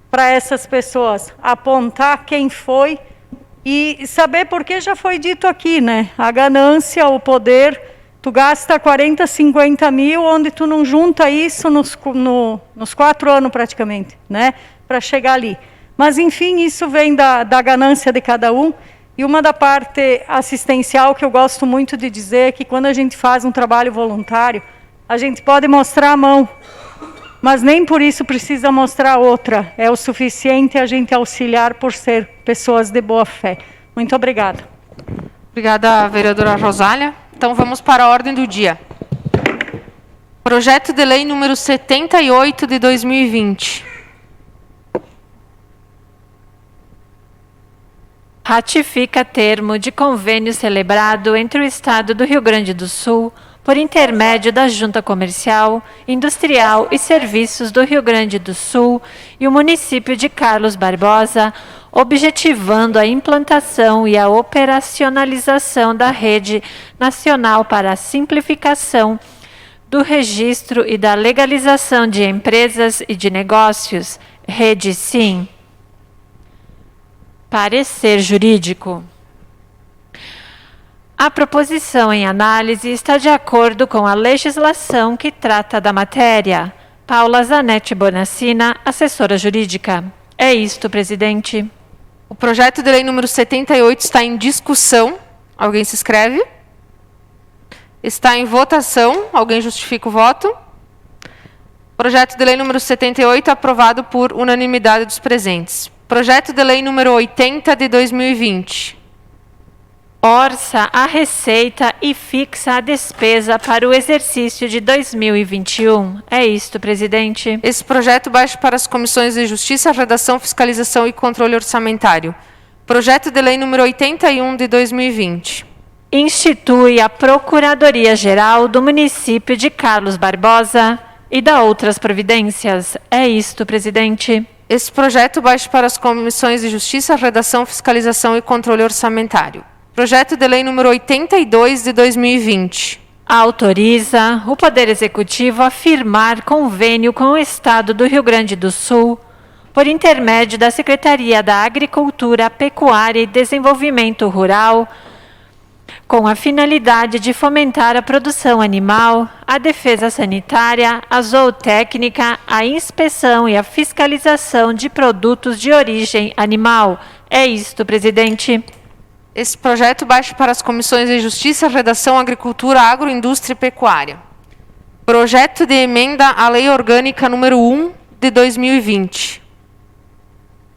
para essas pessoas, apontar quem foi e saber, porque já foi dito aqui, né? A ganância, o poder, tu gasta 40, 50 mil, onde tu não junta isso nos 4 anos praticamente, né? Para chegar ali. Mas, enfim, isso vem da ganância de cada um. E uma da parte assistencial que eu gosto muito de dizer é que quando a gente faz um trabalho voluntário, a gente pode mostrar a mão, mas nem por isso precisa mostrar outra. É o suficiente a gente auxiliar por ser pessoas de boa fé. Muito obrigada. Obrigada, vereadora Rosália. Então, vamos para a ordem do dia. Projeto de lei número 78 de 2020. Ratifica termo de convênio celebrado entre o Estado do Rio Grande do Sul, por intermédio da Junta Comercial, Industrial e Serviços do Rio Grande do Sul e o município de Carlos Barbosa, objetivando a implantação e a operacionalização da Rede Nacional para a Simplificação do Registro e da Legalização de Empresas e de Negócios, Rede SIM. Parecer jurídico. A proposição em análise está de acordo com a legislação que trata da matéria. Paula Zanetti Bonassina, assessora jurídica. É isto, presidente. O projeto de lei número 78 está em discussão. Alguém se inscreve? Está em votação. Alguém justifica o voto? Projeto de lei número 78 aprovado por unanimidade dos presentes. Projeto de lei número 80 de 2020. Orça a receita e fixa a despesa para o exercício de 2021. É isto, presidente. Esse projeto baixa para as comissões de Justiça, Redação, Fiscalização e Controle Orçamentário. Projeto de lei número 81 de 2020. Institui a Procuradoria-Geral do município de Carlos Barbosa e dá outras providências. É isto, presidente. Esse projeto baixa para as comissões de Justiça, Redação, Fiscalização e Controle Orçamentário. Projeto de lei número 82 de 2020. Autoriza o Poder Executivo a firmar convênio com o Estado do Rio Grande do Sul, por intermédio da Secretaria da Agricultura, Pecuária e Desenvolvimento Rural, com a finalidade de fomentar a produção animal, a defesa sanitária, a zootécnica, a inspeção e a fiscalização de produtos de origem animal. É isto, presidente. Esse projeto baixa para as comissões de Justiça, Redação, Agricultura, Agroindústria e Pecuária. Projeto de emenda à Lei Orgânica número 1 de 2020.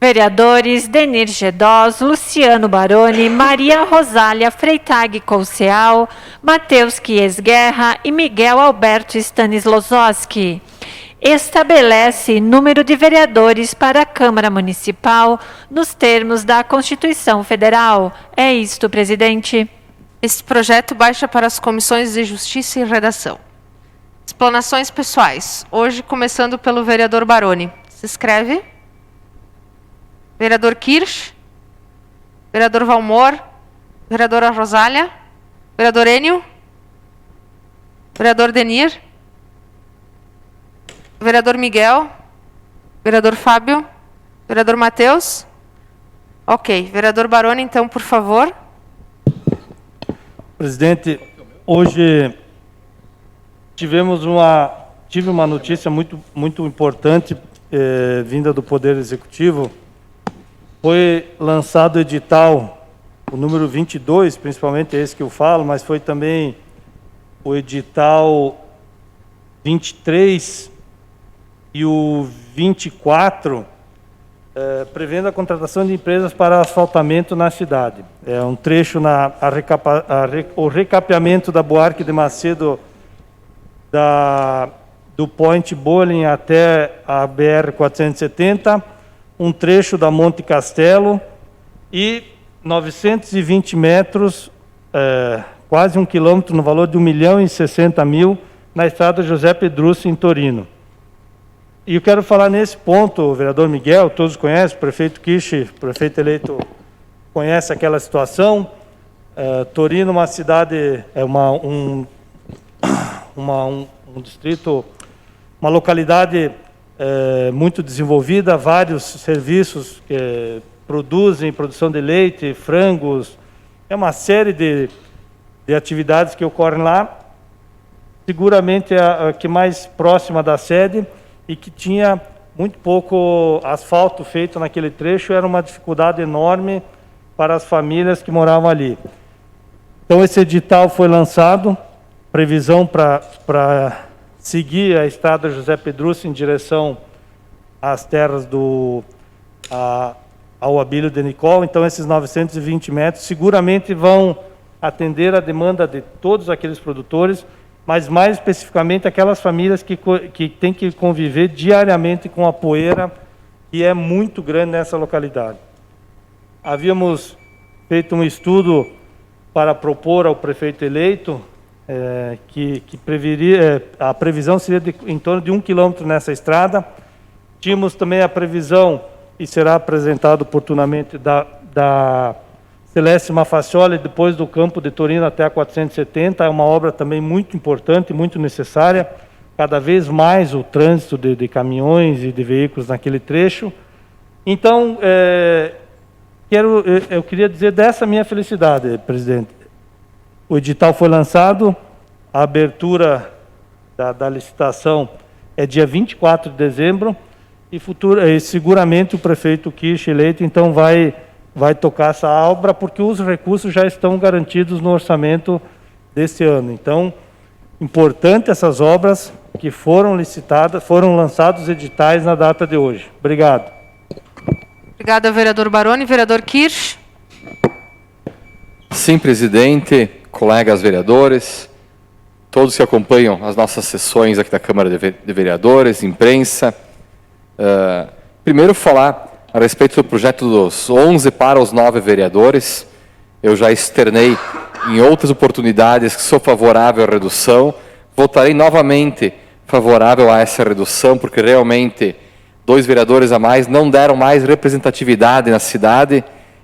Vereadores Denir Gedós, Luciano Baroni, Maria Rosália Freitag Couceal, Matheus Quies Guerra e Miguel Alberto Stanislawski. Estabelece número de vereadores para a Câmara Municipal nos termos da Constituição Federal. É isto, presidente. Este projeto baixa para as comissões de Justiça e Redação. Explanações pessoais. Hoje, começando pelo vereador Baroni. Se inscreve. Vereador Kirsch. Vereador Valmor. Vereadora Rosália. Vereador Enio. Vereador Denir. Vereador Miguel. Vereador Fábio. Vereador Matheus. Ok. Vereador Baroni, então, por favor. Presidente, hoje tive uma notícia muito importante vinda do Poder Executivo. Foi lançado o edital, o número 22, principalmente é esse que eu falo, mas foi também o edital 23 e o 24, prevendo a contratação de empresas para asfaltamento na cidade. É um trecho o recapeamento da Buarque de Macedo do Point Bowling até a BR-470, um trecho da Monte Castelo e 920 metros, quase 1 quilômetro, no valor de R$1.060.000, na estrada José Pedrucci, em Torino. E eu quero falar nesse ponto, o vereador Miguel, todos conhecem, o prefeito Kirsch, prefeito eleito, conhece aquela situação. Torino, uma cidade, um distrito, uma localidade muito desenvolvida, vários serviços que produzem produção de leite, frangos, é uma série de atividades que ocorrem lá. Seguramente a que mais próxima da sede e que tinha muito pouco asfalto feito naquele trecho, era uma dificuldade enorme para as famílias que moravam ali. Então esse edital foi lançado, previsão para seguir a estrada José Pedrucci em direção às terras ao Abílio de Nicol. Então esses 920 metros seguramente vão atender a demanda de todos aqueles produtores, mas mais especificamente aquelas famílias que têm que conviver diariamente com a poeira, que é muito grande nessa localidade. Havíamos feito um estudo para propor ao prefeito eleito que a previsão seria em torno de 1 quilômetro nessa estrada. Tínhamos também a previsão, e será apresentado oportunamente, da Celeste Mafacioli, depois do campo de Torino até a 470, é uma obra também muito importante, muito necessária, cada vez mais o trânsito de caminhões e de veículos naquele trecho. Então, eu queria dizer dessa minha felicidade, presidente. O edital foi lançado, a abertura da licitação é dia 24 de dezembro, e seguramente o prefeito Kirsch eleito, então, vai tocar essa obra, porque os recursos já estão garantidos no orçamento desse ano. Então, importante essas obras que foram licitadas, foram lançados editais na data de hoje. Obrigado. Obrigada, vereador Baroni. Vereador Kirsch. Sim, presidente, colegas vereadores, todos que acompanham as nossas sessões aqui da Câmara de Vereadores, imprensa. Primeiro, falar a respeito do projeto dos 11 para os 9 vereadores. Eu já externei em outras oportunidades que sou favorável à redução. Votarei novamente favorável a essa redução, porque realmente 2 vereadores a mais não deram mais representatividade na cidade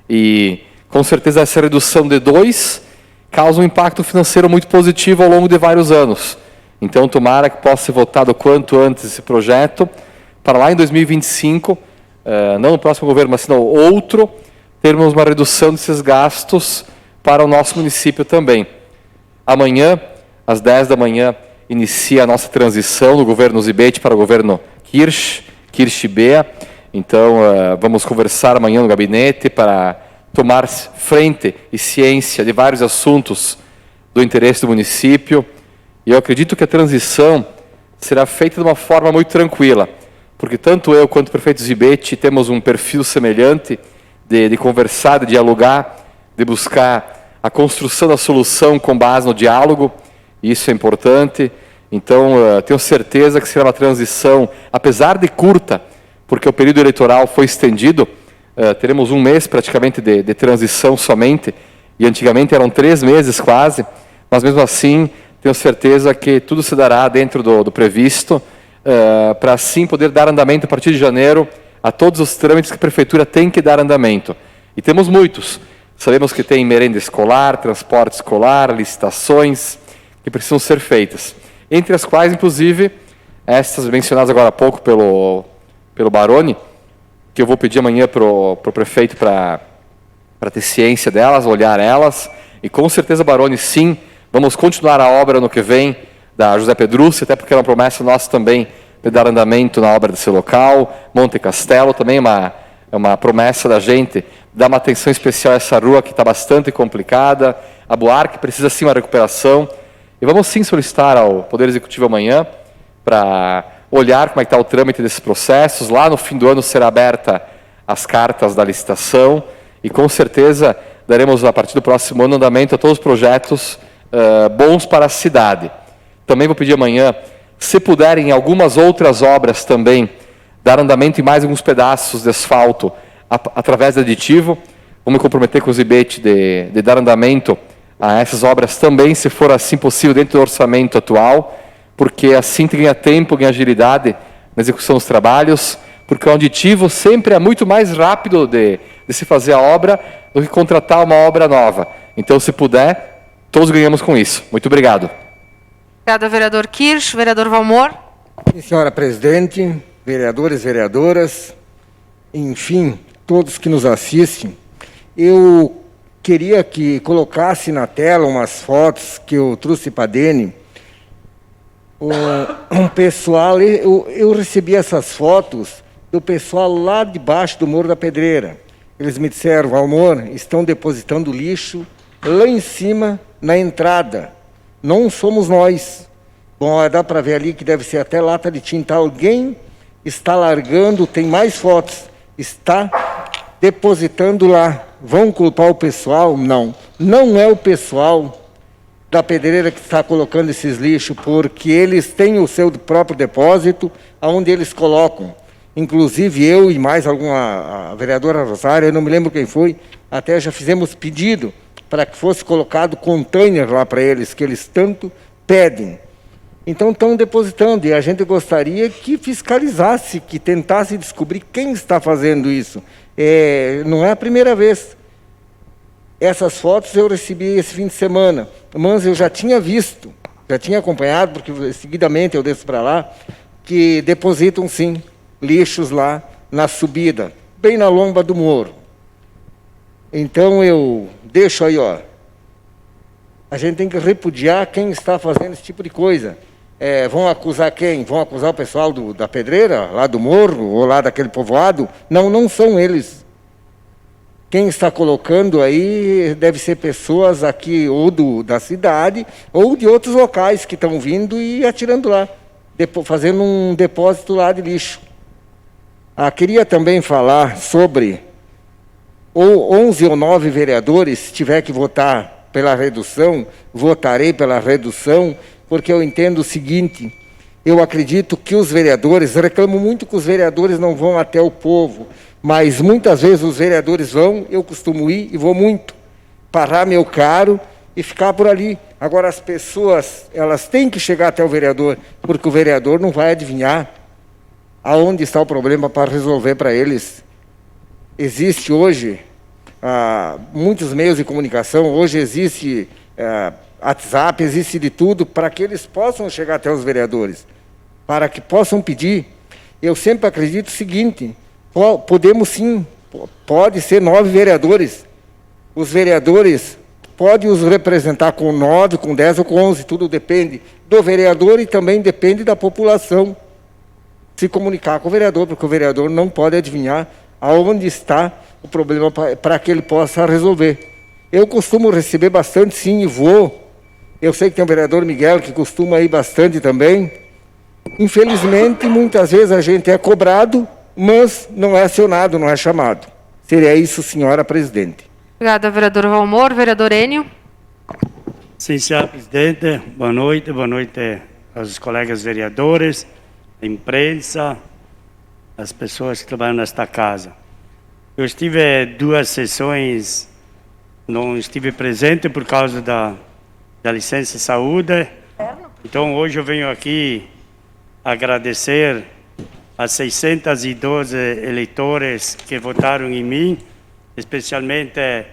e, com certeza, essa redução de 2 causa um impacto financeiro muito positivo ao longo de vários anos. Então, tomara que possa ser votado o quanto antes esse projeto, para lá em 2025, não no próximo governo, mas no outro, termos uma redução desses gastos para o nosso município também. Amanhã, às 10 da manhã, inicia a nossa transição do governo Zibete para o governo Kirsch Bea. Então, vamos conversar amanhã no gabinete para tomar frente e ciência de vários assuntos do interesse do município. E eu acredito que a transição será feita de uma forma muito tranquila, porque tanto eu quanto o prefeito Zibete temos um perfil semelhante de conversar, de dialogar, de buscar a construção da solução com base no diálogo, e isso é importante. Então, tenho certeza que será uma transição, apesar de curta, porque o período eleitoral foi estendido, teremos 1 mês praticamente de transição somente, e antigamente eram 3 meses quase, mas mesmo assim, tenho certeza que tudo se dará dentro do previsto, para assim poder dar andamento a partir de janeiro a todos os trâmites que a Prefeitura tem que dar andamento. E temos muitos. Sabemos que tem merenda escolar, transporte escolar, licitações que precisam ser feitas. Entre as quais, inclusive, essas mencionadas agora há pouco pelo Baroni, que eu vou pedir amanhã para o prefeito para ter ciência delas, olhar elas. E com certeza, Baroni, sim, vamos continuar a obra no que vem, da José Pedrucci, até porque é uma promessa nossa também de dar andamento na obra desse local. Monte Castelo também é uma promessa da gente, dar uma atenção especial a essa rua que está bastante complicada. A Buarque precisa sim uma recuperação. E vamos sim solicitar ao Poder Executivo amanhã para olhar como é que está o trâmite desses processos. Lá no fim do ano será aberta as cartas da licitação e com certeza daremos a partir do próximo ano andamento a todos os projetos bons para a cidade. Também vou pedir amanhã, se puderem, algumas outras obras também, dar andamento em mais alguns pedaços de asfalto através de aditivo. Vou me comprometer com o Zibete de dar andamento a essas obras também, se for assim possível, dentro do orçamento atual, porque assim ganha tempo, ganha agilidade na execução dos trabalhos, porque o aditivo sempre é muito mais rápido de se fazer a obra do que contratar uma obra nova. Então, se puder, todos ganhamos com isso. Muito obrigado. Obrigada, vereador Kirsch. Vereador Valmor. Sim, senhora presidente, vereadores, vereadoras, enfim, todos que nos assistem, eu queria que colocasse na tela umas fotos que eu trouxe para a Dene. Um pessoal, eu recebi essas fotos do pessoal lá debaixo do Morro da Pedreira. Eles me disseram, Valmor, estão depositando lixo lá em cima, na entrada. Não somos nós. Bom, dá para ver ali que deve ser até lata de tinta. Alguém está largando, tem mais fotos, está depositando lá. Vão culpar o pessoal? Não. Não é o pessoal da pedreira que está colocando esses lixos, porque eles têm o seu próprio depósito, onde eles colocam. Inclusive eu e mais a vereadora Rosária, eu não me lembro quem foi, até já fizemos pedido para que fosse colocado container lá para eles, que eles tanto pedem. Então estão depositando, e a gente gostaria que fiscalizasse, que tentasse descobrir quem está fazendo isso. Não é a primeira vez. Essas fotos eu recebi esse fim de semana, mas eu já tinha visto, já tinha acompanhado, porque seguidamente eu desço para lá, que depositam sim lixos lá na subida, bem na lomba do morro. Então eu deixo aí, ó. A gente tem que repudiar quem está fazendo esse tipo de coisa. Vão acusar quem? Vão acusar o pessoal da pedreira, lá do morro, ou lá daquele povoado? Não, não são eles. Quem está colocando aí deve ser pessoas aqui, ou da cidade, ou de outros locais que estão vindo e atirando lá, fazendo um depósito lá de lixo. Queria também falar sobre 11 ou 9 vereadores, se tiver que votar pela redução, votarei pela redução, porque eu entendo o seguinte, eu acredito que os vereadores, reclamo muito que os vereadores não vão até o povo, mas muitas vezes os vereadores vão, eu costumo ir e vou muito, parar meu carro e ficar por ali. Agora as pessoas, elas têm que chegar até o vereador, porque o vereador não vai adivinhar aonde está o problema para resolver para eles. Existe hoje muitos meios de comunicação, hoje existe WhatsApp, existe de tudo, para que eles possam chegar até os vereadores, para que possam pedir. Eu sempre acredito o seguinte, podemos sim, pode ser 9 vereadores, os vereadores podem os representar com 9, com 10 ou com 11, tudo depende do vereador e também depende da população se comunicar com o vereador, porque o vereador não pode adivinhar aonde está o problema para que ele possa resolver. Eu costumo receber bastante, sim, e vou. Eu sei que tem o vereador Miguel, que costuma ir bastante também. Infelizmente, muitas vezes a gente é cobrado, mas não é acionado, não é chamado. Seria isso, senhora presidente. Obrigada, vereador Valmor. Vereador Enio. Sim, senhora presidente. Boa noite aos colegas vereadores, a imprensa, as pessoas que trabalham nesta casa. Eu estive 2 sessões, não estive presente por causa da licença saúde. Então, hoje eu venho aqui agradecer a 612 eleitores que votaram em mim, especialmente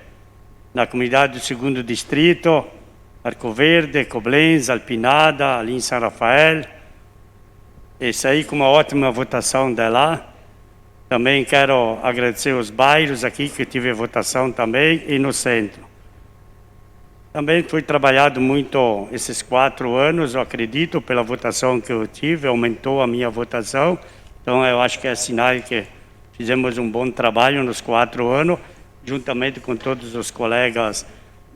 na comunidade do 2º Distrito, Arco Verde, Coblenz, Alpinada, ali em São Rafael. E saí com uma ótima votação de lá. Também quero agradecer os bairros aqui, que tive votação também, e no centro. Também foi trabalhado muito esses 4 anos, eu acredito, pela votação que eu tive, aumentou a minha votação. Então, eu acho que é sinal que fizemos um bom trabalho nos 4 anos, juntamente com todos os colegas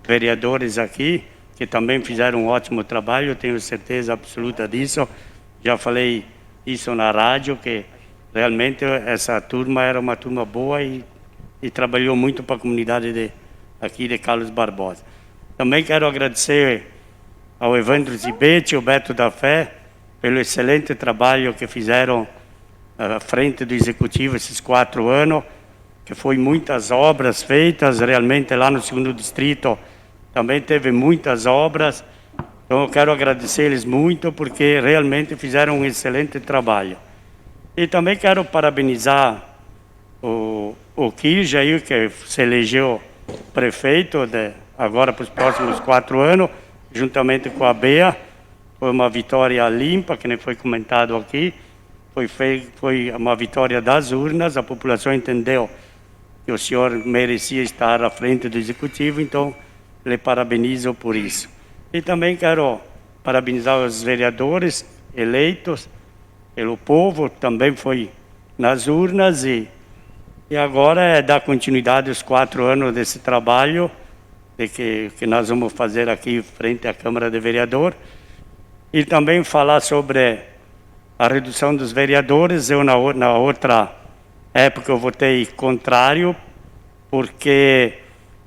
vereadores aqui, que também fizeram um ótimo trabalho, eu tenho certeza absoluta disso. Já falei isso na rádio, que realmente essa turma era uma turma boa e trabalhou muito para a comunidade aqui de Carlos Barbosa. Também quero agradecer ao Evandro Zibete e ao Beto da Fé pelo excelente trabalho que fizeram à frente do Executivo esses 4 anos, que foi muitas obras feitas, realmente lá no 2º Distrito também teve muitas obras. Então eu quero agradecer eles muito, porque realmente fizeram um excelente trabalho. E também quero parabenizar o Kirja, aí, que se elegeu prefeito agora para os próximos 4 anos, juntamente com a Bea. Foi uma vitória limpa, que nem foi comentado aqui. Foi uma vitória das urnas, a população entendeu que o senhor merecia estar à frente do Executivo, então lhe parabenizo por isso. E também quero parabenizar os vereadores eleitos pelo povo, também foi nas urnas, e agora é dar continuidade aos 4 anos desse trabalho que nós vamos fazer aqui frente à Câmara de Vereadores. E também falar sobre a redução dos vereadores. Eu, na outra época, eu votei contrário, porque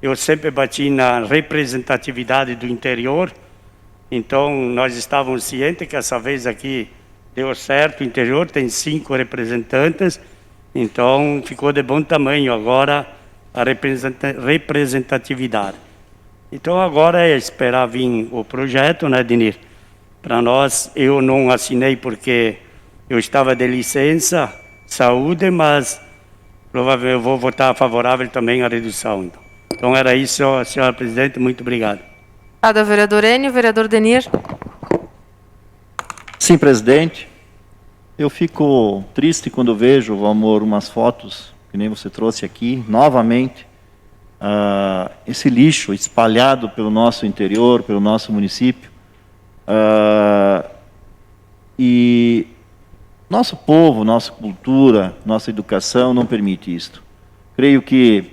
eu sempre bati na representatividade do interior. Então, nós estávamos cientes que essa vez aqui deu certo, o interior tem 5 representantes, então ficou de bom tamanho agora a representatividade. Então agora é esperar vir o projeto, né, Denir? Para nós, eu não assinei porque eu estava de licença, saúde, mas provavelmente eu vou votar favorável também à redução. Então era isso, senhora presidente, muito obrigado. Obrigada, vereador Enio. Vereador Denir. Sim, presidente. Eu fico triste quando vejo, Valmor, umas fotos, que nem você trouxe aqui, novamente, esse lixo espalhado pelo nosso interior, pelo nosso município. E nosso povo, nossa cultura, nossa educação não permite isto. Creio que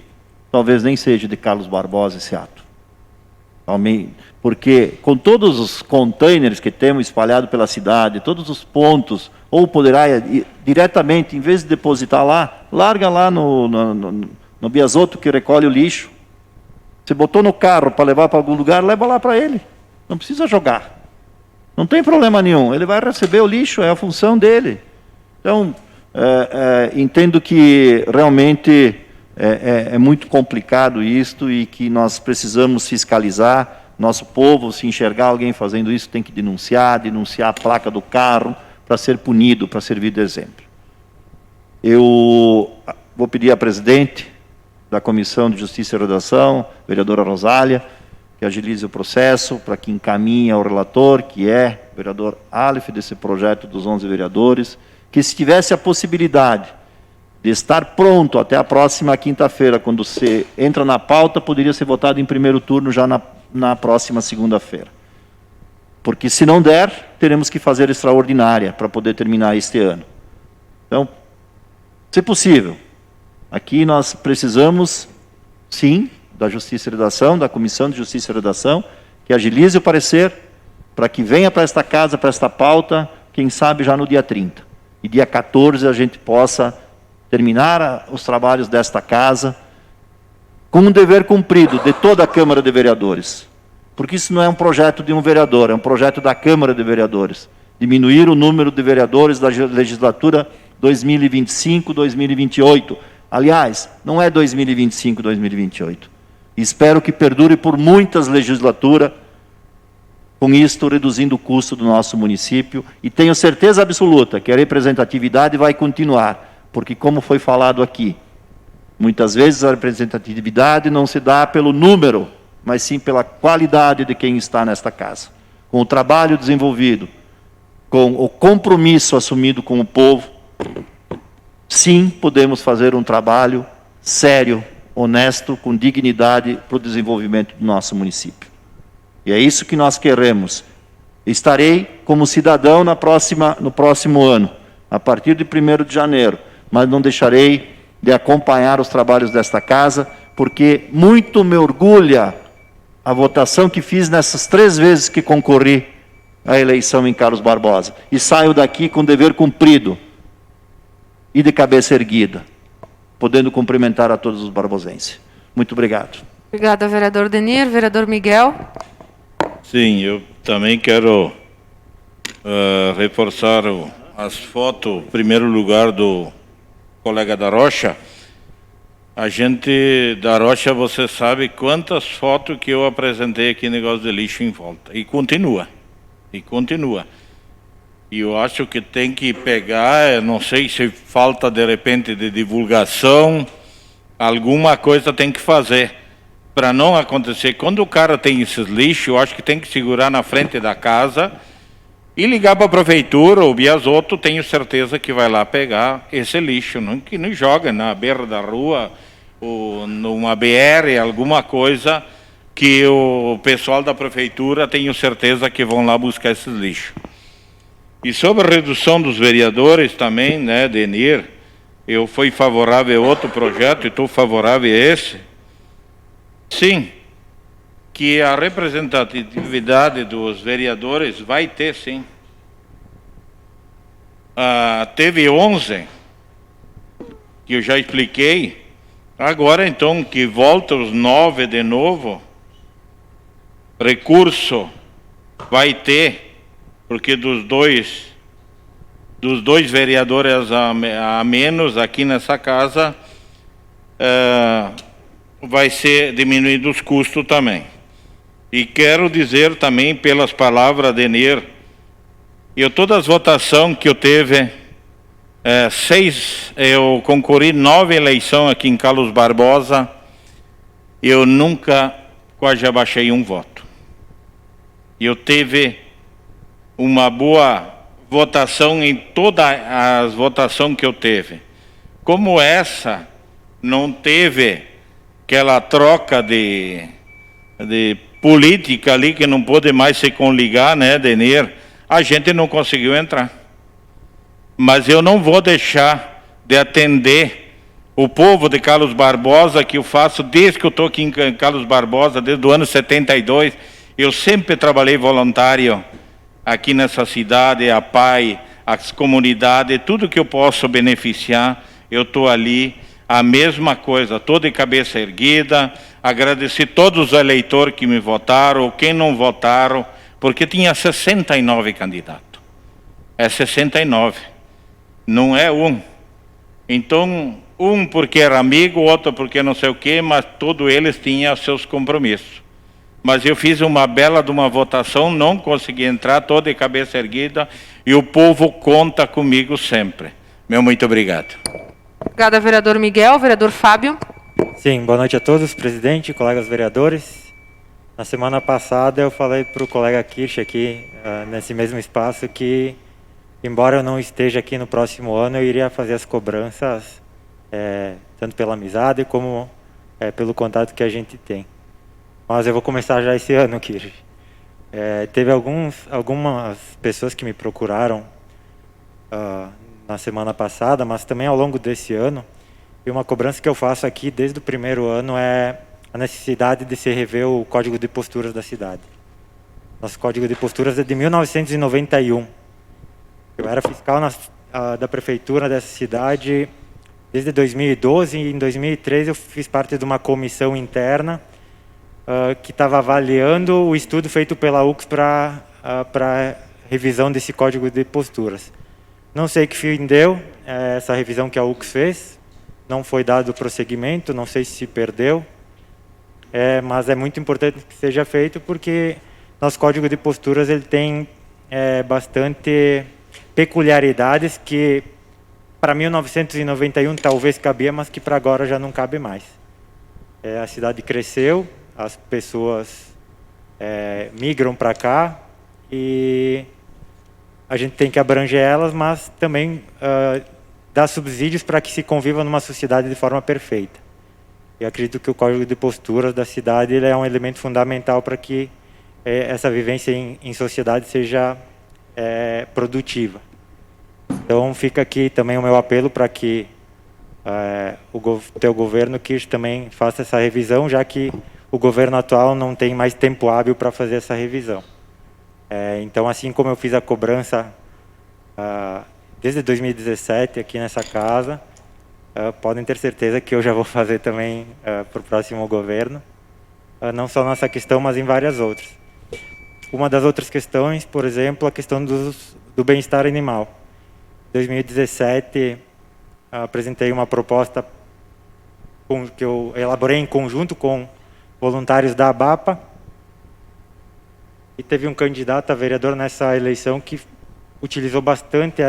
talvez nem seja de Carlos Barbosa esse ato. Porque com todos os containers que temos espalhados pela cidade, todos os pontos, ou poderá ir diretamente, em vez de depositar lá, larga lá no Biasotto que recolhe o lixo. Você botou no carro para levar para algum lugar, leva lá para ele. Não precisa jogar. Não tem problema nenhum. Ele vai receber o lixo, é a função dele. Então, entendo que realmente é muito complicado isto e que nós precisamos fiscalizar. Nosso povo, se enxergar alguém fazendo isso, tem que denunciar a placa do carro para ser punido, para servir de exemplo. Eu vou pedir à presidente da Comissão de Justiça e Redação, vereadora Rosália, que agilize o processo para que encaminhe ao relator, que é o vereador Aleph, desse projeto dos 11 vereadores, que se tivesse a possibilidade de estar pronto até a próxima quinta-feira, quando você entra na pauta, poderia ser votado em primeiro turno já na próxima segunda-feira. Porque se não der, teremos que fazer extraordinária para poder terminar este ano. Então, se possível, aqui nós precisamos, sim, da Justiça e Redação, da Comissão de Justiça e Redação, que agilize o parecer, para que venha para esta casa, para esta pauta, quem sabe já no dia 30. E dia 14 a gente possa terminar os trabalhos desta casa com um dever cumprido de toda a Câmara de Vereadores. Porque isso não é um projeto de um vereador, é um projeto da Câmara de Vereadores. Diminuir o número de vereadores da legislatura 2025-2028. Aliás, não é 2025-2028. Espero que perdure por muitas legislaturas, com isto reduzindo o custo do nosso município. E tenho certeza absoluta que a representatividade vai continuar, porque como foi falado aqui, muitas vezes a representatividade não se dá pelo número, mas sim pela qualidade de quem está nesta casa. Com o trabalho desenvolvido, com o compromisso assumido com o povo, sim, podemos fazer um trabalho sério, honesto, com dignidade para o desenvolvimento do nosso município. E é isso que nós queremos. Estarei como cidadão no próximo ano, a partir de 1º de janeiro, mas não deixarei de acompanhar os trabalhos desta casa, porque muito me orgulha a votação que fiz nessas 3 vezes que concorri à eleição em Carlos Barbosa. E saio daqui com dever cumprido e de cabeça erguida, podendo cumprimentar a todos os barbosenses. Muito obrigado. Obrigada, vereador Denir. Vereador Miguel. Sim, eu também quero reforçar as fotos, em primeiro lugar, do colega da Rocha. A gente da Rocha, você sabe quantas fotos que eu apresentei aqui, negócio de lixo em volta. E continua. E eu acho que tem que pegar, não sei se falta de repente de divulgação, alguma coisa tem que fazer para não acontecer. Quando o cara tem esses lixos, eu acho que tem que segurar na frente da casa e ligar para a prefeitura, o Biasotto, tenho certeza que vai lá pegar esse lixo, que não joga na beira da rua, ou numa BR, alguma coisa que o pessoal da prefeitura, tenho certeza que vão lá buscar esses lixos. E sobre a redução dos vereadores também, né, Denir, eu fui favorável a outro projeto e estou favorável a esse. Sim, que a representatividade dos vereadores vai ter, sim. Teve 11, que eu já expliquei. Agora, então, que volta os 9 de novo, recurso vai ter, porque dos dois vereadores a menos aqui nessa casa, vai ser diminuído os custos também. E quero dizer também, pelas palavras de Enir, todas as votações que eu teve, eu concorri 9 eleições aqui em Carlos Barbosa, eu nunca quase abaixei um voto. Eu teve uma boa votação em todas as votações que eu teve. Como essa não teve aquela troca de política ali que não pode mais se coligar, né, Denir, a gente não conseguiu entrar. Mas eu não vou deixar de atender o povo de Carlos Barbosa, que eu faço desde que eu estou aqui em Carlos Barbosa, desde o ano 72, eu sempre trabalhei voluntário aqui nessa cidade, a PAI, as comunidades, tudo que eu posso beneficiar, eu estou ali, a mesma coisa, estou de cabeça erguida, agradecer todos os eleitores que me votaram, quem não votaram, porque tinha 69 candidatos. É 69, não é um. Então, um porque era amigo, outro porque não sei o quê, mas todos eles tinham seus compromissos. Mas eu fiz uma bela de uma votação, não consegui entrar, estou de cabeça erguida, e o povo conta comigo sempre. Meu muito obrigado. Obrigada, vereador Miguel. Vereador Fábio. Sim, boa noite a todos, presidente, colegas vereadores. Na semana passada eu falei para o colega Kirsch aqui, nesse mesmo espaço, que, embora eu não esteja aqui no próximo ano, eu iria fazer as cobranças, tanto pela amizade como pelo contato que a gente tem. Mas eu vou começar já esse ano, Kirsch. Teve algumas pessoas que me procuraram na semana passada, mas também ao longo desse ano. E uma cobrança que eu faço aqui desde o primeiro ano é a necessidade de se rever o Código de Posturas da cidade. Nosso Código de Posturas é de 1991. Eu era fiscal da prefeitura dessa cidade desde 2012 e em 2013 eu fiz parte de uma comissão interna que estava avaliando o estudo feito pela UX para revisão desse Código de Posturas. Não sei que fim deu essa revisão que a UX fez, não foi dado prosseguimento, não sei se perdeu, mas é muito importante que seja feito porque nosso Código de Posturas ele tem bastante peculiaridades que para 1991 talvez cabia, mas que para agora já não cabe mais. A cidade cresceu, as pessoas migram para cá e a gente tem que abranger elas, mas também dar subsídios para que se conviva numa sociedade de forma perfeita. E acredito que o Código de Posturas da cidade ele é um elemento fundamental para que essa vivência em sociedade seja produtiva. Então fica aqui também o meu apelo para que o teu governo Kirsch também faça essa revisão, já que o governo atual não tem mais tempo hábil para fazer essa revisão. Então, assim como eu fiz a cobrança desde 2017 aqui nessa casa, podem ter certeza que eu já vou fazer também para o próximo governo, não só nessa questão, mas em várias outras. Uma das outras questões, por exemplo, a questão do bem-estar animal. Em 2017, apresentei uma proposta que eu elaborei em conjunto com voluntários da ABAPA, e teve um candidato a vereador nessa eleição que utilizou bastante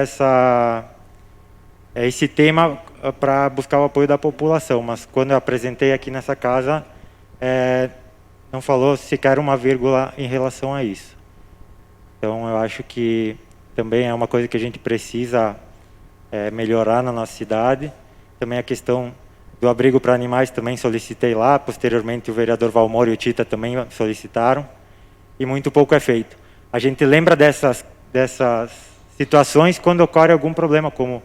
esse tema para buscar o apoio da população, mas quando eu apresentei aqui nessa casa, não falou sequer uma vírgula em relação a isso. Então, eu acho que também é uma coisa que a gente precisa melhorar na nossa cidade. Também a questão do abrigo para animais também solicitei lá, posteriormente o vereador Valmor e o Tita também solicitaram, e muito pouco é feito. A gente lembra dessas situações quando ocorre algum problema, como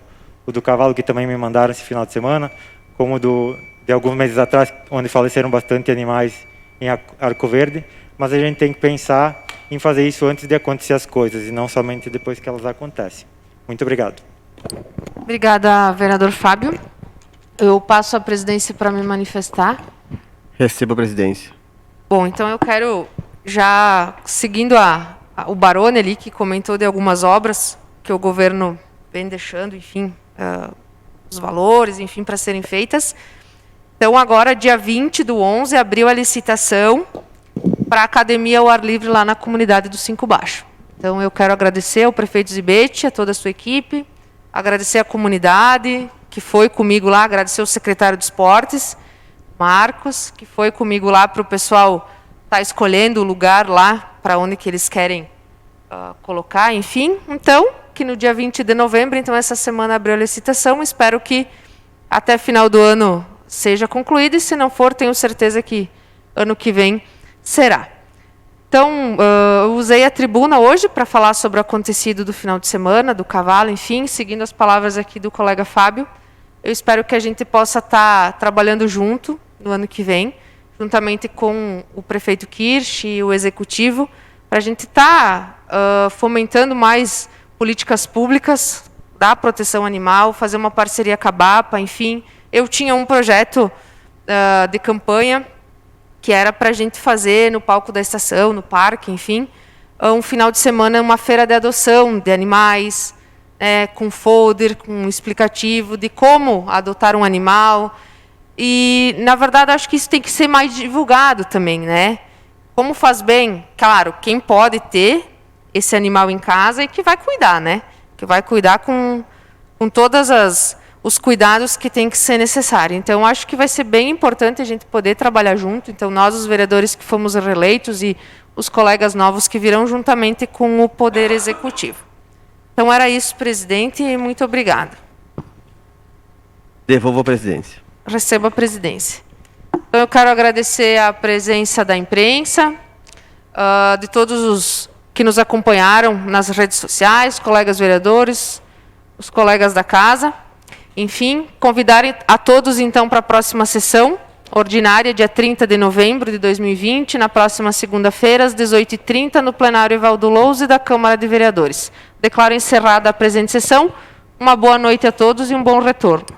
o do cavalo que também me mandaram esse final de semana, como de alguns meses atrás, onde faleceram bastante animais em Arco Verde, mas a gente tem que pensar em fazer isso antes de acontecer as coisas, e não somente depois que elas acontecem. Muito obrigado. Obrigada, vereador Fábio. Eu passo a presidência para me manifestar. Recebo a presidência. Bom, então eu quero, já seguindo o Barone ali, que comentou de algumas obras que o governo vem deixando, enfim, os valores, enfim, para serem feitas. Então, agora, dia 20/11, abriu a licitação para a academia ao ar livre lá na comunidade do 5 Baixo. Então, eu quero agradecer ao prefeito Zibete, a toda a sua equipe, agradecer a comunidade que foi comigo lá, agradecer ao secretário de Esportes, Marcos, que foi comigo lá para o pessoal estar escolhendo o lugar lá para onde que eles querem colocar, enfim. Então, que no dia 20 de novembro, então essa semana abriu a licitação, espero que até final do ano seja concluída, e se não for, tenho certeza que ano que vem será. Então, eu usei a tribuna hoje para falar sobre o acontecido do final de semana, do cavalo, enfim, seguindo as palavras aqui do colega Fábio. Eu espero que a gente possa estar trabalhando junto no ano que vem, juntamente com o prefeito Kirsch e o executivo, para a gente estar fomentando mais políticas públicas da proteção animal, fazer uma parceria com a BAPA, enfim. Eu tinha um projeto de campanha que era para a gente fazer no palco da estação, no parque, enfim, um final de semana, uma feira de adoção de animais, com folder, com explicativo de como adotar um animal. E, na verdade, acho que isso tem que ser mais divulgado também, né? Como faz bem, claro, quem pode ter esse animal em casa e que vai cuidar, né? Que vai cuidar com todas os cuidados que tem que ser necessário. Então, acho que vai ser bem importante a gente poder trabalhar junto. Então, nós, os vereadores que fomos reeleitos e os colegas novos que virão juntamente com o Poder Executivo. Então, era isso, presidente, e muito obrigada. Devolvo a presidência. Recebo a presidência. Então, eu quero agradecer a presença da imprensa, de todos os que nos acompanharam nas redes sociais, colegas vereadores, os colegas da casa. Enfim, convidar a todos, então, para a próxima sessão ordinária, dia 30 de novembro de 2020, na próxima segunda-feira, às 18h30, no plenário Evaldo Louze da Câmara de Vereadores. Declaro encerrada a presente sessão. Uma boa noite a todos e um bom retorno.